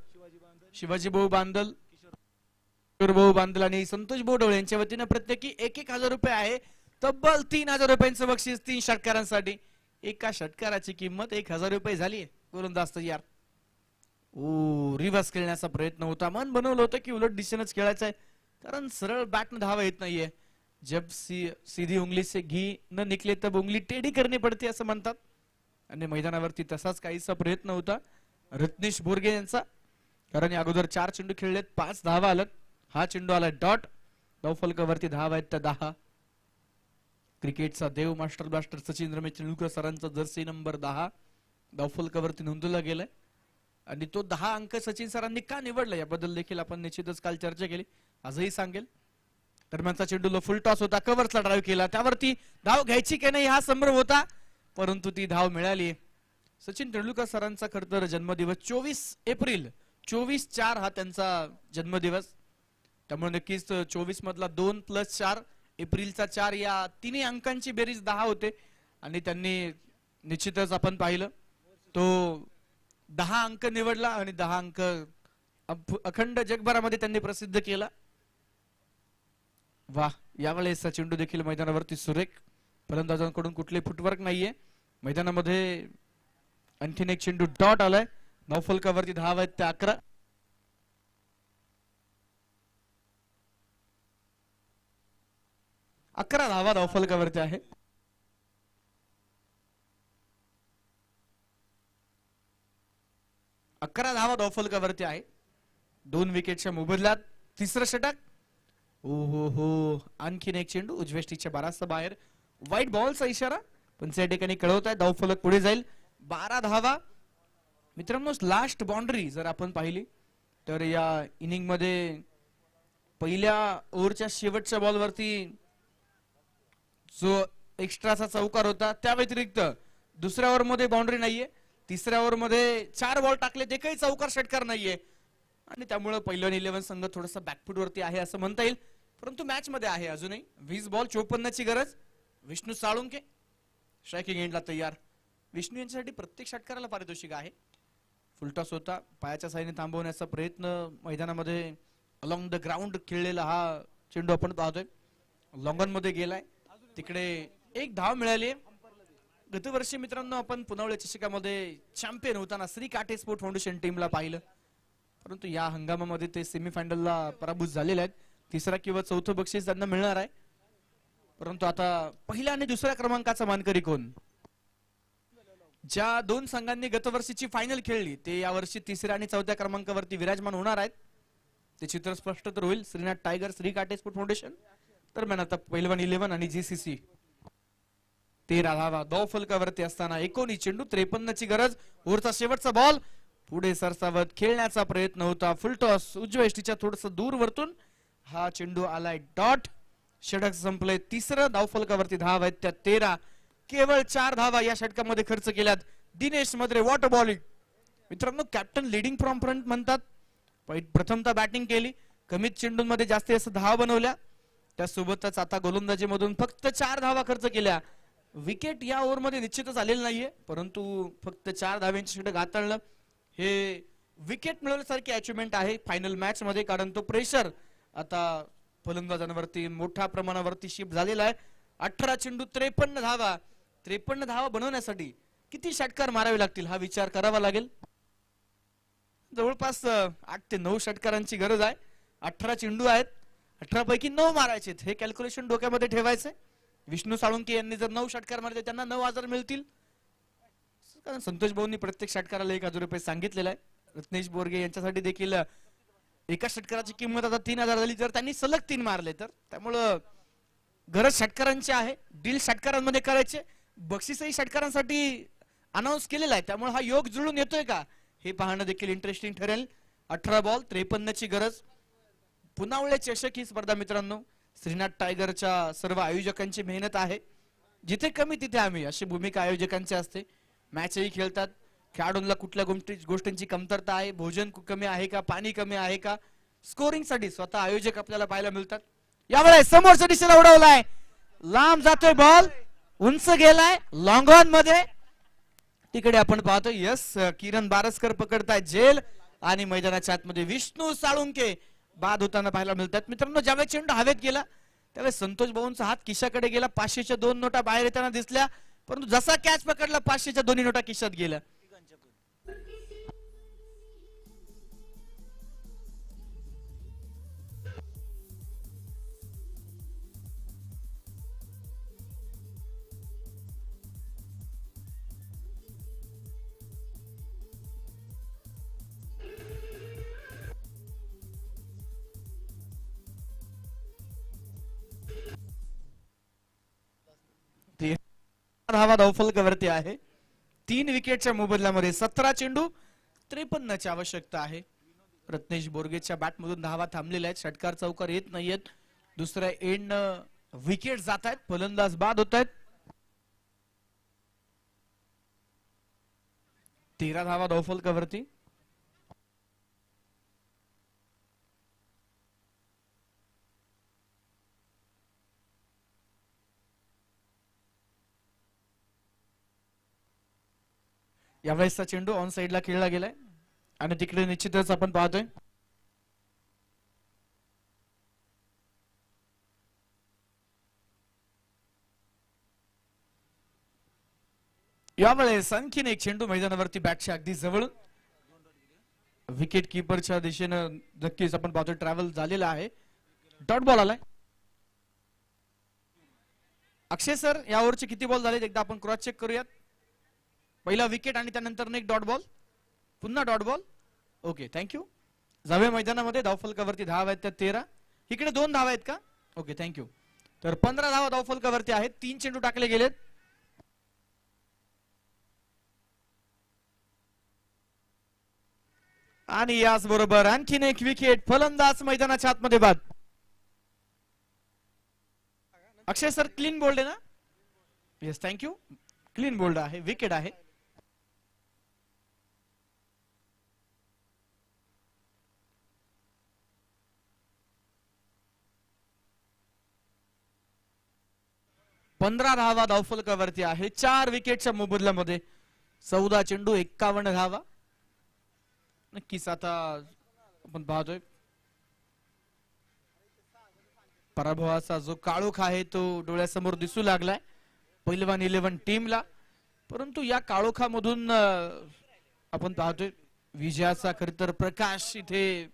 शिवाजी भाऊ बांदल, किशोर भाऊ बांदल आणि संतोष भाऊ ढवळे यांच्या वतीनं प्रत्येकी 1000 रुपये आहे. तब्बल 3000 रुपयांचं बक्षीस 3 षटकारांसाठी. एका षटकाराची किंमत 1000 रुपये झाली. गोलंदाज तयार. ओ रिव्हर्स खेळण्याचा प्रयत्न होता. मन बनवलं होतं की उलट दिशेनंच खेळायचं आहे कारण सरळ बॅटनं धावा येत नाहीये. जब सीधी उंगली से घी न निकले तब उंगली टेढ़ी करनी पडते असं म्हणतात आणि मैदानावरती तसाच काहीसा प्रयत्न होता रत्नेश बोरगे यांचा कारण अगोदर 4 चेंडू खेळलेत, 5 धावा आल्यात. हा चेंडू आला डॉट. धावफलकावरती धावा आहेत त्या 10. क्रिकेटचा देव मास्टर ब्लास्टर सचिन रमेश तेंडुलकर सरांचा जर्सी नंबर 10 धावफलकावरती नोंदवला गेलाय आणि तो 10 अंक सचिन सरांनी का निवडला याबद्दल देखील आपण निश्चितच काल चर्चा केली, आजही सांगेल. दरम्यानचा चेंडूला फुल टॉस होता, कव्हरचा ड्राईव्ह केला, त्यावरती धाव घ्यायची की नाही हा संभ्रम होता परंतु ती धाव मिळाली. सचिन तेंडुलकर सरांचा खरं तर जन्मदिवस 24 एप्रिल 24/4 हा त्यांचा जन्मदिवस. त्यामुळे नक्कीच 24 मधला 2 + 4 एप्रिलचा 4 या तिन्ही अंकांची बेरीज 10 होते आणि त्यांनी निश्चितच आपण पाहिलं तो 10 अंक निवडला आणि 10 अंक अखंड जगभरामध्ये त्यांनी प्रसिद्ध केला. वाह, यावेळेस चेंडू देखील मैदानावरती सुरेख. फलंदाजांकडून कुठले फुटवर्क नाहीये. मैदानामध्ये आणखीन एक चेंडू डॉट आलाय. धावफलकावरती धावा आहेत त्या 11. धावा धावफलकावरती आहे. 11 धावा धावफलकावरती आहे. 2 विकेटच्या मोबदल्यात तिसरं षटक. ओ हो आणखीन एक चेंडू उजव्या स्टिकच्या 12 बाहेर. व्हाईट बॉलचा इशारा पण त्या ठिकाणी कळवत आहे धावफलक पुढे जाईल. 12 धावा. मित्रांनो लास्ट बाउंड्री जर आपण पाहिली तर या इनिंग मध्ये पहिल्या ओव्हरच्या शेवटच्या बॉलवरती जो एक्स्ट्राचा चौकार होता त्या व्यतिरिक्त दुसऱ्या ओव्हर मध्ये बाउंड्री नाहीये. तिसऱ्या ओव्हर मध्ये 4 बॉल टाकले ते काही चौकार षटकार नाहीये आणि त्यामुळे पहिलं 11 संघ थोडासा बॅकफूट वरती आहे असं म्हणता येईल परंतु मॅच मध्ये आहे अजूनही. 20 बॉल 54 ची गरज. विष्णू साळुंके स्ट्रायकिंग एंडला तयार. विष्णू यांच्यासाठी प्रत्येक षटकाराला पारितोषिक आहे. फुलटॉस होता, पायाच्या साईने थांबवण्याचा प्रयत्न मैदानामध्ये अलॉंग द ग्राउंड खेळलेला हा चेंडू आपण पाहतोय. लॉंगन मध्ये गेलाय, तिकडे एक धाव मिळाली. गतवर्षी मित्रांनो आपण पुनावळे चषकामध्ये चॅम्पियन होताना श्री काटे स्पोर्ट फाउंडेशन टीमला पाहिलं परंतु या हंगामामध्ये ते सेमीफायनलला पराभूत झालेले आहेत. 3रा किंवा 4थं बक्षीस त्यांना मिळणार आहे परंतु आता पहिल्या आणि दुसऱ्या क्रमांकाचा मानकरी कोण. ज्या 2 संघांनी गतवर्षीची फायनल खेळली ते यावर्षी 3ऱ्या आणि 4थ्या क्रमांकावरती विराजमान होणार आहेत. ते चित्र स्पष्ट तर होईल. श्रीनाथ टायगर श्री काटे स्पोर्ट फाउंडेशन. दरम्यान आता पहिलवान 11 आणि जीसीसी 13 धावा धावफलकावरती असताना 19 चेंडू 53 ची गरज. ओव्हरचा शेवटचा बॉल पुढे सरसावत खेळण्याचा प्रयत्न होता. फुलटॉस उजव्या एष्टीच्या थोडस दूर वरतून हा चेंडू आलाय डॉट. षटक संपलंय. 3रं धावफलकावरती धाव आहेत त्या 13. केवळ 4 धावा या षटकामध्ये खर्च केल्यात. Dinesh Madre what a bowling. मित्रांनो कॅप्टन लीडिंग फ्रॉम फ्रंट म्हणतात. प्रथमतः बॅटिंग केली, कमीत चेंडूंमध्ये जास्तीत जास्त धावा बनवल्या, त्यासोबतच आता गोलंदाजी मधून फक्त 4 धावा खर्च केल्या. विकेट या ओव्हर मध्ये निश्चितच आलेलं नाहीये परंतु फक्त 4 धाव्यांचे षटक हाताळलं हे विकेट मिळवण्यासारखी अचिव्हमेंट आहे फायनल मॅच मध्ये कारण तो प्रेशर आता फलंदाजांवरती मोठ्या प्रमाणावरती शिफ्ट झालेला आहे. 18 चेंडू 53 धावा. 53 धावा बनवण्यासाठी किती षटकार मारावे लागतील हा विचार करावा लागेल. जवळपास 8 ते 9 षटकारांची गरज आहे. 18 चेंडू आहेत, 18 पैकी 9 मारायचे हे कॅल्क्युलेशन डोक्यामध्ये ठेवायचे. विष्णू साळुंके यांनी जर 9 षटकार मारले त्यांना 9,000 मिळतील. कारण संतोष भाऊंनी प्रत्येक षटकाराला 1,000 रुपये सांगितलेला आहे. रत्नेश बोरगे यांच्यासाठी देखील एका षटकाराची किंमत आता 3,000 झाली जर त्यांनी सलग 3 मारले तर. त्यामुळं गरज षटकारांची आहे, डील षटकारांमध्ये करायचे. बक्षीसही षटकारांसाठी अनाऊन्स केलेला आहे, त्यामुळे हा योग जुळून येतोय का हे पाहणं देखील इंटरेस्टिंग ठरेल. 18 बॉल 53 ची गरज. पुनावळे चषक ही स्पर्धा मित्रांनो श्रीनाथ टायगरच्या सर्व आयोजकांची मेहनत आहे. जिथे कमी तिथे आम्ही अशी भूमिका आयोजकांची असते. मॅचही खेळतात, खेळाडूंना कुठल्या गोष्टींची कमतरता आहे, भोजन कमी आहे का, पाणी कमी आहे का, स्कोरिंग साठी स्वतः आयोजक आपल्याला पाहायला मिळतात. यावेळेस समोरच्या दिशेला उडवलाय, लांब जातोय बॉल, उंच गेलाय लॉंग ऑन मध्ये. तिकडे आपण पाहतोय यस किरण बारसकर पकडताय झेल आणि मैदानाच्या आतमध्ये विष्णू साळुंके बाद होताना पाहायला मिळतात. मित्रांनो ज्यावेळेस चेंडू हवेत गेला त्यावेळेस संतोष भाऊंचा हात खिशाकडे गेला. 500च्या 2 नोटा बाहेर येताना दिसल्या, परंतु जसा कॅच पकडला 500च्या दोन्ही नोटा खिशात गेल्या. धावा धावफलकावरती आहे. 3 विकेटच्या मोबदल्यामध्ये 17 चेंडू 53 ची आवश्यकता आहे. रत्नेश बोरगेच्या बॅट मधून धावा थांबलेल्या आहेत, षटकार चौकार येत नाहीयेत. दुसऱ्या एंड विकेट जात आहेत, फलंदाज बाद होत आहेत. 13 धावा धावफलकावरती. यावेळेसचा चेंडू ऑन साइडला खेळला गेलाय आणि तिकडे निश्चितच आपण पाहतोय यावेळेस आणखीन एक चेंडू मैदानावरती बॅटच्या अगदी जवळून विकेट किपरच्या दिशेनं नक्कीच आपण पाहतोय ट्रॅव्हल झालेला आहे. डॉट बॉल आलाय. अक्षय सर या ओव्हरचे किती बॉल झालेत एकदा आपण क्रॉस चेक करूयात. पहिला विकेट आणि त्यानंतर एक डॉट बॉल, पुन्हा डॉट बॉल. Okay thank you. जावे मैदानामध्ये धावफलकावरती धाव आहेत त्या 13. इकडे 2 धावा आहेत का? Okay thank you. तर 15 धावा धावफलकावरती आहेत. 3 चेंडू टाकले गेलेत. आणि याच बरोबर आणखीन एक विकेट, फलंदाज मैदानाच्या आतमध्ये बाद. अक्षय सर क्लीन बोल्ड आहे ना? Yes thank you. क्लीन बोल्ड आहे, विकेट आहे. पंधरा धावा धावफलकावरती आहे. 4 विकेटच्या मोबदल्यामध्ये 14 चेंडू 51 धावा. नक्कीच आता आपण पाहतोय पराभवाचा जो काळोख आहे तो डोळ्यासमोर दिसू लागलाय पहिलवान 11 टीमला. परंतु या काळोखामधून आपण पाहतोय विजयाचा खरतर प्रकाश. इथे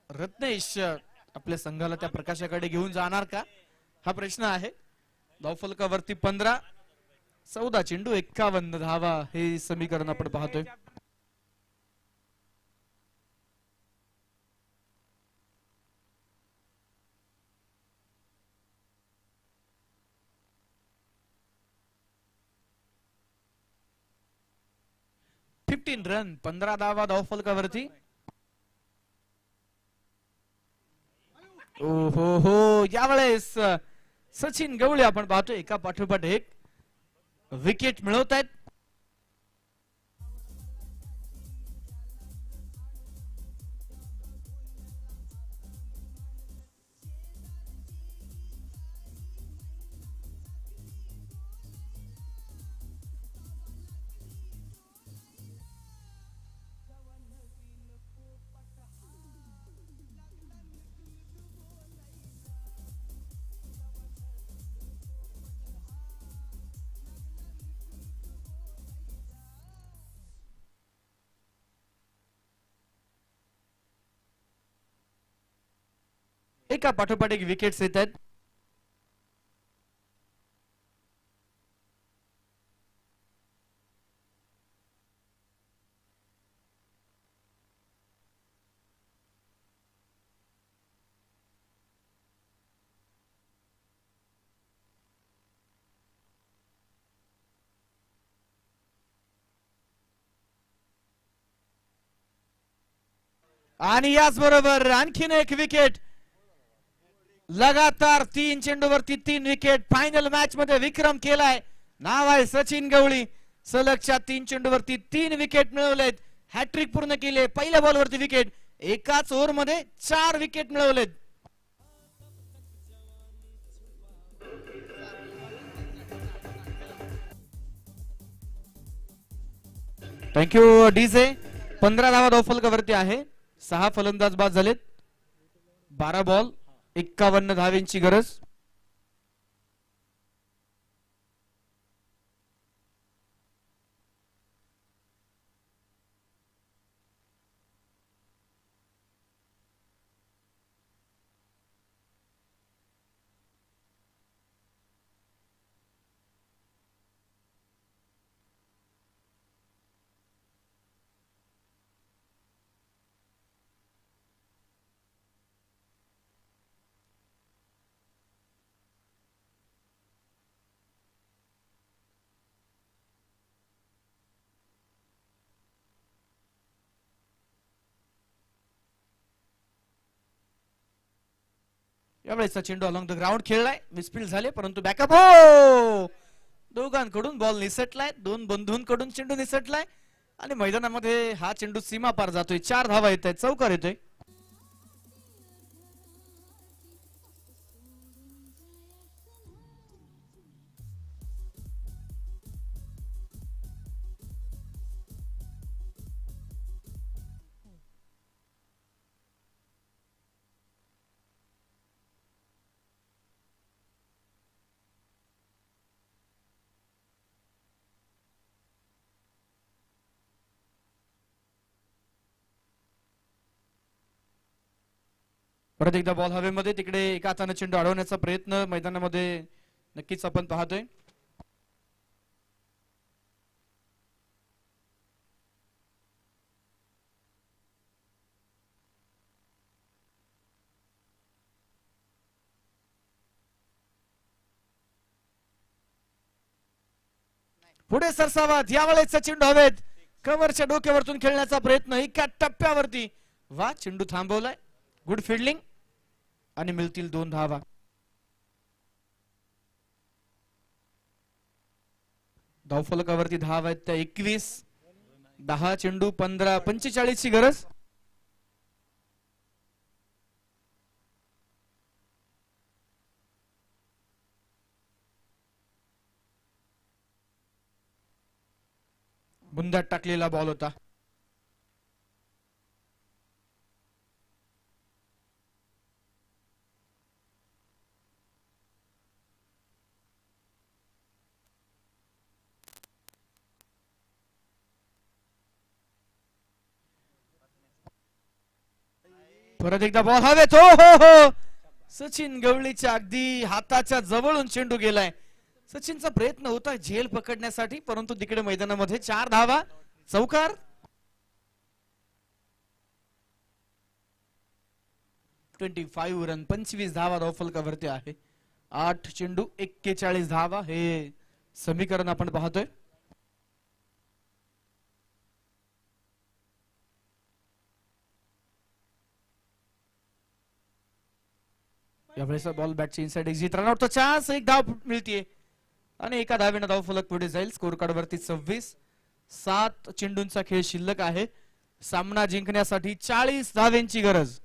रत्नेश आपल्या संघाला त्या प्रकाशाकडे घेऊन जाणार का हा प्रश्न आहे. धावफलकावरती 15, 14 चेंडू 51 धावा हे समीकरण आपण पाहतोय. रन 15 धावा धावफलकावरती. ओ हो हो यावेळेस सचिन गवळे आपण पाहतोय एका पाठोपाठ एक विकेट मिळवत आहेत. एका पाठोपाठ एक विकेट्स येत आहेत. आणि याचबरोबर आणखीन एक विकेट. लगातार 3 चेंडूवरती 3 विकेट. फायनल मॅच मध्ये विक्रम केलाय. नाव आहे सचिन गवळी. सलगच्या 3 चेंडूवरती 3 विकेट मिळवलेत. हॅट्रिक पूर्ण केले. पहिल्या बॉलवरती विकेट. एकाच ओव्हर मध्ये 4 विकेट मिळवलेत. Thank you DJ. 15 धावा धावफलकावरती आहे. 6 फलंदाज बाद झालेत. 12 बॉल 51 धावेंची गरज. यावेळेसचा चेंडू अलॉंग द ग्राउंड खेळलाय. मिसफील्ड झाले परंतु बॅकअप हो. दोघांकडून बॉल निसटलाय. 2 बंधूंकडून चेंडू निसटलाय आणि मैदानामध्ये हा चेंडू सीमा पार जातोय. 4 धावा येत आहेत. चौकार येतोय. परत एकदा बॉल हवेमध्ये. तिकडे एका हाताने चेंडू अडवण्याचा प्रयत्न मैदानामध्ये नक्कीच आपण पाहतोय. पुढे सरसावत. यावेळेसचा चेंडू हवेत. कव्हरच्या डोक्यावरतून खेळण्याचा प्रयत्न एका टप्प्यावरती. वा, चेंडू थांबवलाय. गुड फिल्डिंग आणि मिळतील 2 धावा. धावफलकावरती धावा आहेत त्या 21. 10 चेंडू 45 ची गरज. बुंदात टाकलेला बॉल होता. परत एकदा बॉल हवेत. हो हो हो. सचिन गवळीच्या अगदी हाताच्या जवळून चेंडू गेलाय. सचिनचा प्रयत्न होता झेल पकडण्यासाठी परंतु तिकडे मैदानामध्ये 4 धावा. चौकार. 25 रन 25 धावा धावफलकावरती आहे. 8 चेंडू 41 धावा हे समीकरण आपण पाहतोय. यावेळेस बॉल बॅटची इनसाइड एक्झिट. रनआउटचा चान्स. 1 धाव मिळतीये आणि एका धावेने धावफलक पुढे जाईल. स्कोर कार्ड वरती 26. 7 चेंडूंचा खेळ शिल्लक आहे. सामना जिंकण्यासाठी 40 धावेंची गरज.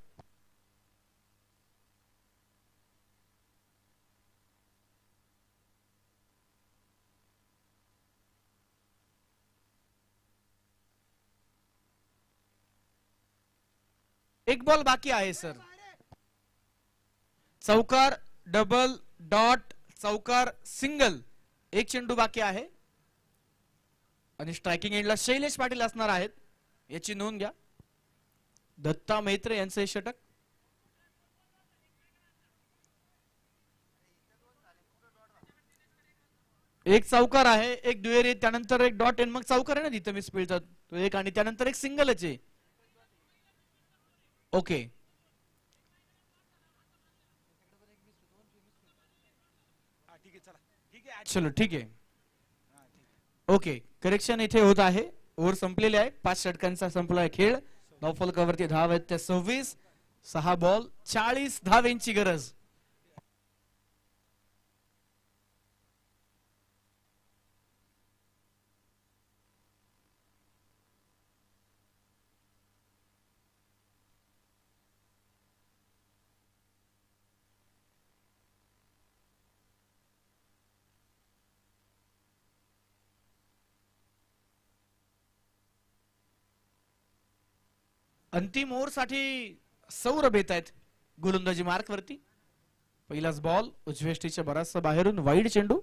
एक बॉल बाकी आहे सर. चौकार, डबल, डॉट, चौकार, सिंगल. 1 चेंडू बाकी आहे आणि स्ट्रायकिंग एंडला शैलेश पाटील असणार आहेत. याची नोंद घ्या. दत्ता मैत्रे यांचे षटक. एक चौकार आहे, एक दुहेरी, त्यानंतर एक डॉट एंड मग चौकार आहे ना तिथं मिस मिळतात तो एक आणि त्यानंतर एक सिंगलच आहे. ओके चलो ठीक आहे. ओके करेक्शन इथे होत आहे. ओव्हर संपलेले आहे. 5 षटकांचा संपलाय खेळ. धावफलकावरती धाव आहेत त्या 26. 6 बॉल 40 धावेंची गरज. अंतिम ओव्हर साठी सौरभ येत आहेत गोलंदाजी मार्क वरती. पहिलाच बॉल उजवेष्टीच्या बराचसा बाहेरून वाईड चेंडू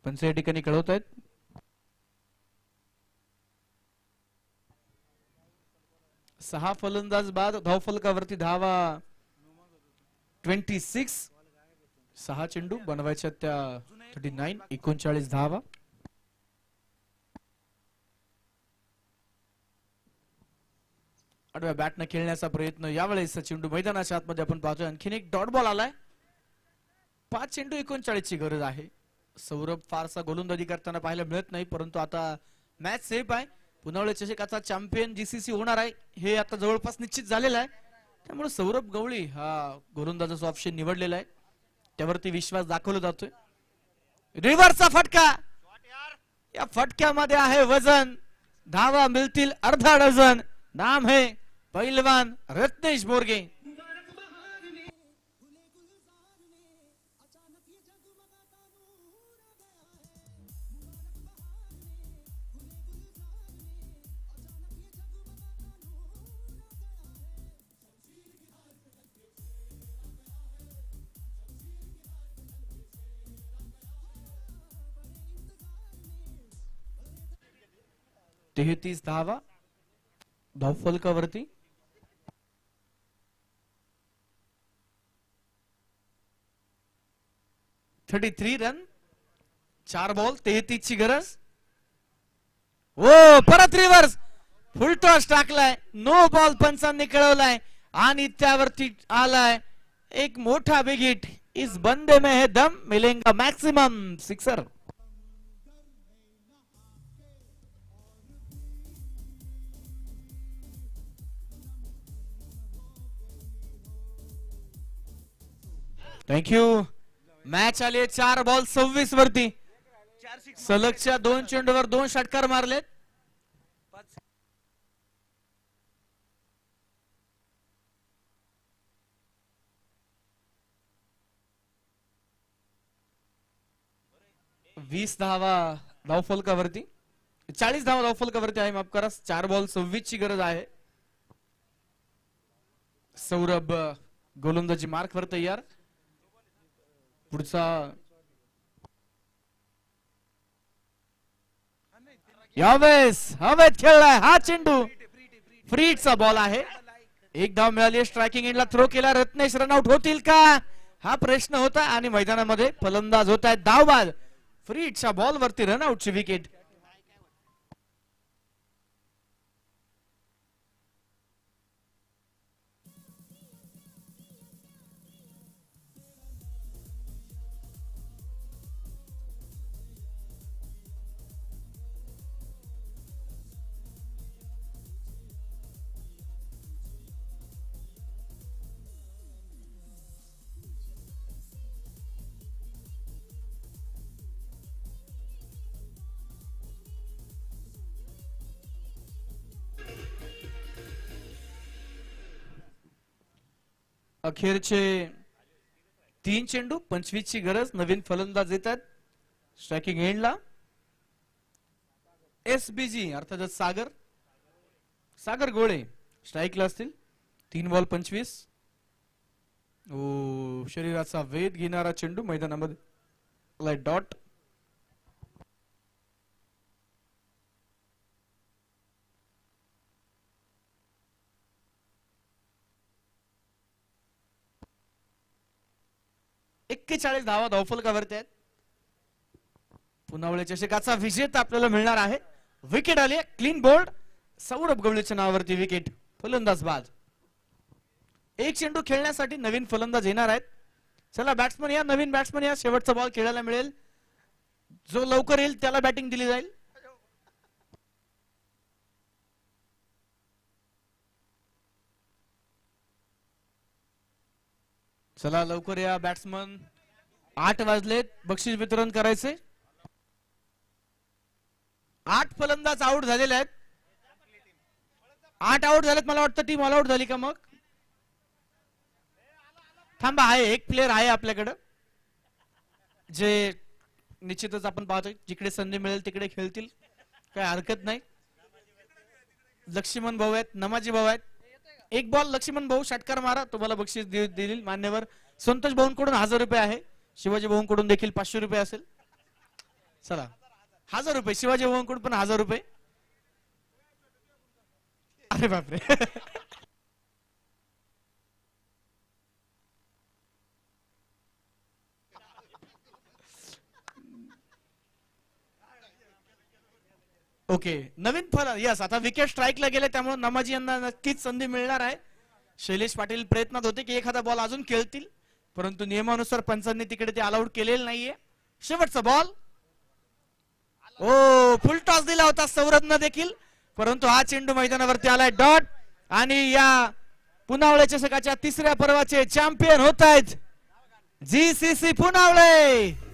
पंच या ठिकाणी कळवत आहेत. सहा फलंदाज बाद धावफलकावरती धावा 26. 6 चेंडू बनवायच्या त्या 39. 39 धावा. आडव्या बॅटने खेळण्याचा प्रयत्न यावेळेस चेंडू मैदानाच्या आतमध्ये आपण पाहतोय. आणखीन एक डॉट बॉल आलाय. 5 चेंडू 39 ची गरज आहे. सौरभ फारसा गोलंदाजी करताना पाहायला मिळत नाही, परंतु आता मॅच सेफ आहे. पुनावळे चषकाचा चॅम्पियन जीसीसी होणार आहे हे आता जवळपास निश्चित झालेलं आहे. त्यामुळे सौरभ गवळी हा गोलंदाजाचा ऑप्शन निवडलेला आहे, त्यावरती विश्वास दाखवला जातोय. रिव्हरचा फटका, या फटक्यामध्ये आहे वजन. धावा मिळतील अर्धा डझन. नाम है पहिलवान रत्नेश बोरगे. तेहतीस धावा धावफलकावरती. 33 रन. 4 बॉल 33 ची गरज. ओ परत रिव्हर्स फुलटॉस टाकलाय. नो बॉल पंचांनी कळवलाय आणि त्यावरती आलाय एक मोठा बिग हिट. इस बंदे में है दम, मिलेगा मैक्सिमम सिक्सर. थँक्यू. मॅच आली 4 बॉल 26 वरती. सलगच्या 2 चेंडूवर 2 षटकार मारलेत. वीस धावा धावफलकावरती. 40 धावा धावफलकावरती आहे, माफ करा. 4 बॉल 26 ची गरज आहे. सौरभ गोलंदाजी मार्क वर तयार. पुढचा यावेळेस हवेत खेळलाय हा चेंडू. फ्रीडचा बॉल आहे. एक धाव मिळाली. स्ट्रायकिंग एंडला थ्रो केला. रत्नेश रनआउट होतील का हा प्रश्न होता आणि मैदानामध्ये फलंदाज होत आहेत धावबाद. फ्रीडच्या बॉल वरती रनआउटची विकेट. अखेरचे 3 चेंडू 25 ची गरज. नवीन फलंदाज येतात स्ट्रायकिंग एंडला. एसबीजी अर्थातच सागर गोळे स्ट्राईकला असतील. 3 बॉल 25. ओ शरीराचा वेध घेणारा चेंडू मैदानामध्ये डॉट. एक्केचाळीस धावा धावफलकावरती आहेत. पुनावळे चषकाचा विजेता आपल्याला मिळणार आहे. विकेट आली. Clean bowled. सौरभ गवळीच्या नावावरती विकेट. फलंदाज बाद. 1 चेंडू खेळण्यासाठी नवीन फलंदाज येणार आहेत. चला बॅट्समन या, नवीन बॅट्समन या. शेवटचा बॉल खेळायला मिळेल. जो लवकर येईल त्याला बॅटिंग दिली जाईल. चला लवकर या बॅट्समन, 8 वाजलेत, बक्षीस वितरण करायचे. 8 फलंदाज आउट झालेले आहेत. 8 आउट झालेत. मला वाटतं टीम ऑल आउट झाली का? मग थांबा, आहे एक प्लेअर आहे आपल्याकडं जे निश्चितच आपण पाहतोय, जिकडे संधी मिळेल तिकडे खेळतील, काय हरकत नाही. लक्ष्मण भाऊ आहेत, नमाजी भाऊ आहेत. एक बॉल लक्ष्मण भाऊ, षटकार मारा, तुम्हाला बक्षीस देईल मान्यवर. संतोष भाऊंकडून 1000 रुपये आहे. शिवाजी भाऊंकडून देखील 500 रुपये असेल. चला 1000 रुपये, शिवाजी भाऊंकडून पण 1000 रुपये. अरे बापरे. ओके, नवीन फल, यस, आता विकेट स्ट्राईकला गेले, त्यामुळे नमाजी यांना नक्कीच संधी मिळणार आहे. शैलेश पाटील प्रयत्नात होते की एखादा बॉल अजून खेळतील, परंतु नियमानुसार पंचांनी तिकडे ते अलाउड केलेलं नाहीये. शेवटचा बॉल, ओ फुल टॉस दिला होता सौरभनं देखील, परंतु हा चेंडू मैदानावरती आलाय डॉट. आणि या पुनावळे चषकाच्या 3ऱ्या पर्वाचे चॅम्पियन होत आहेत GCC पुनावळे.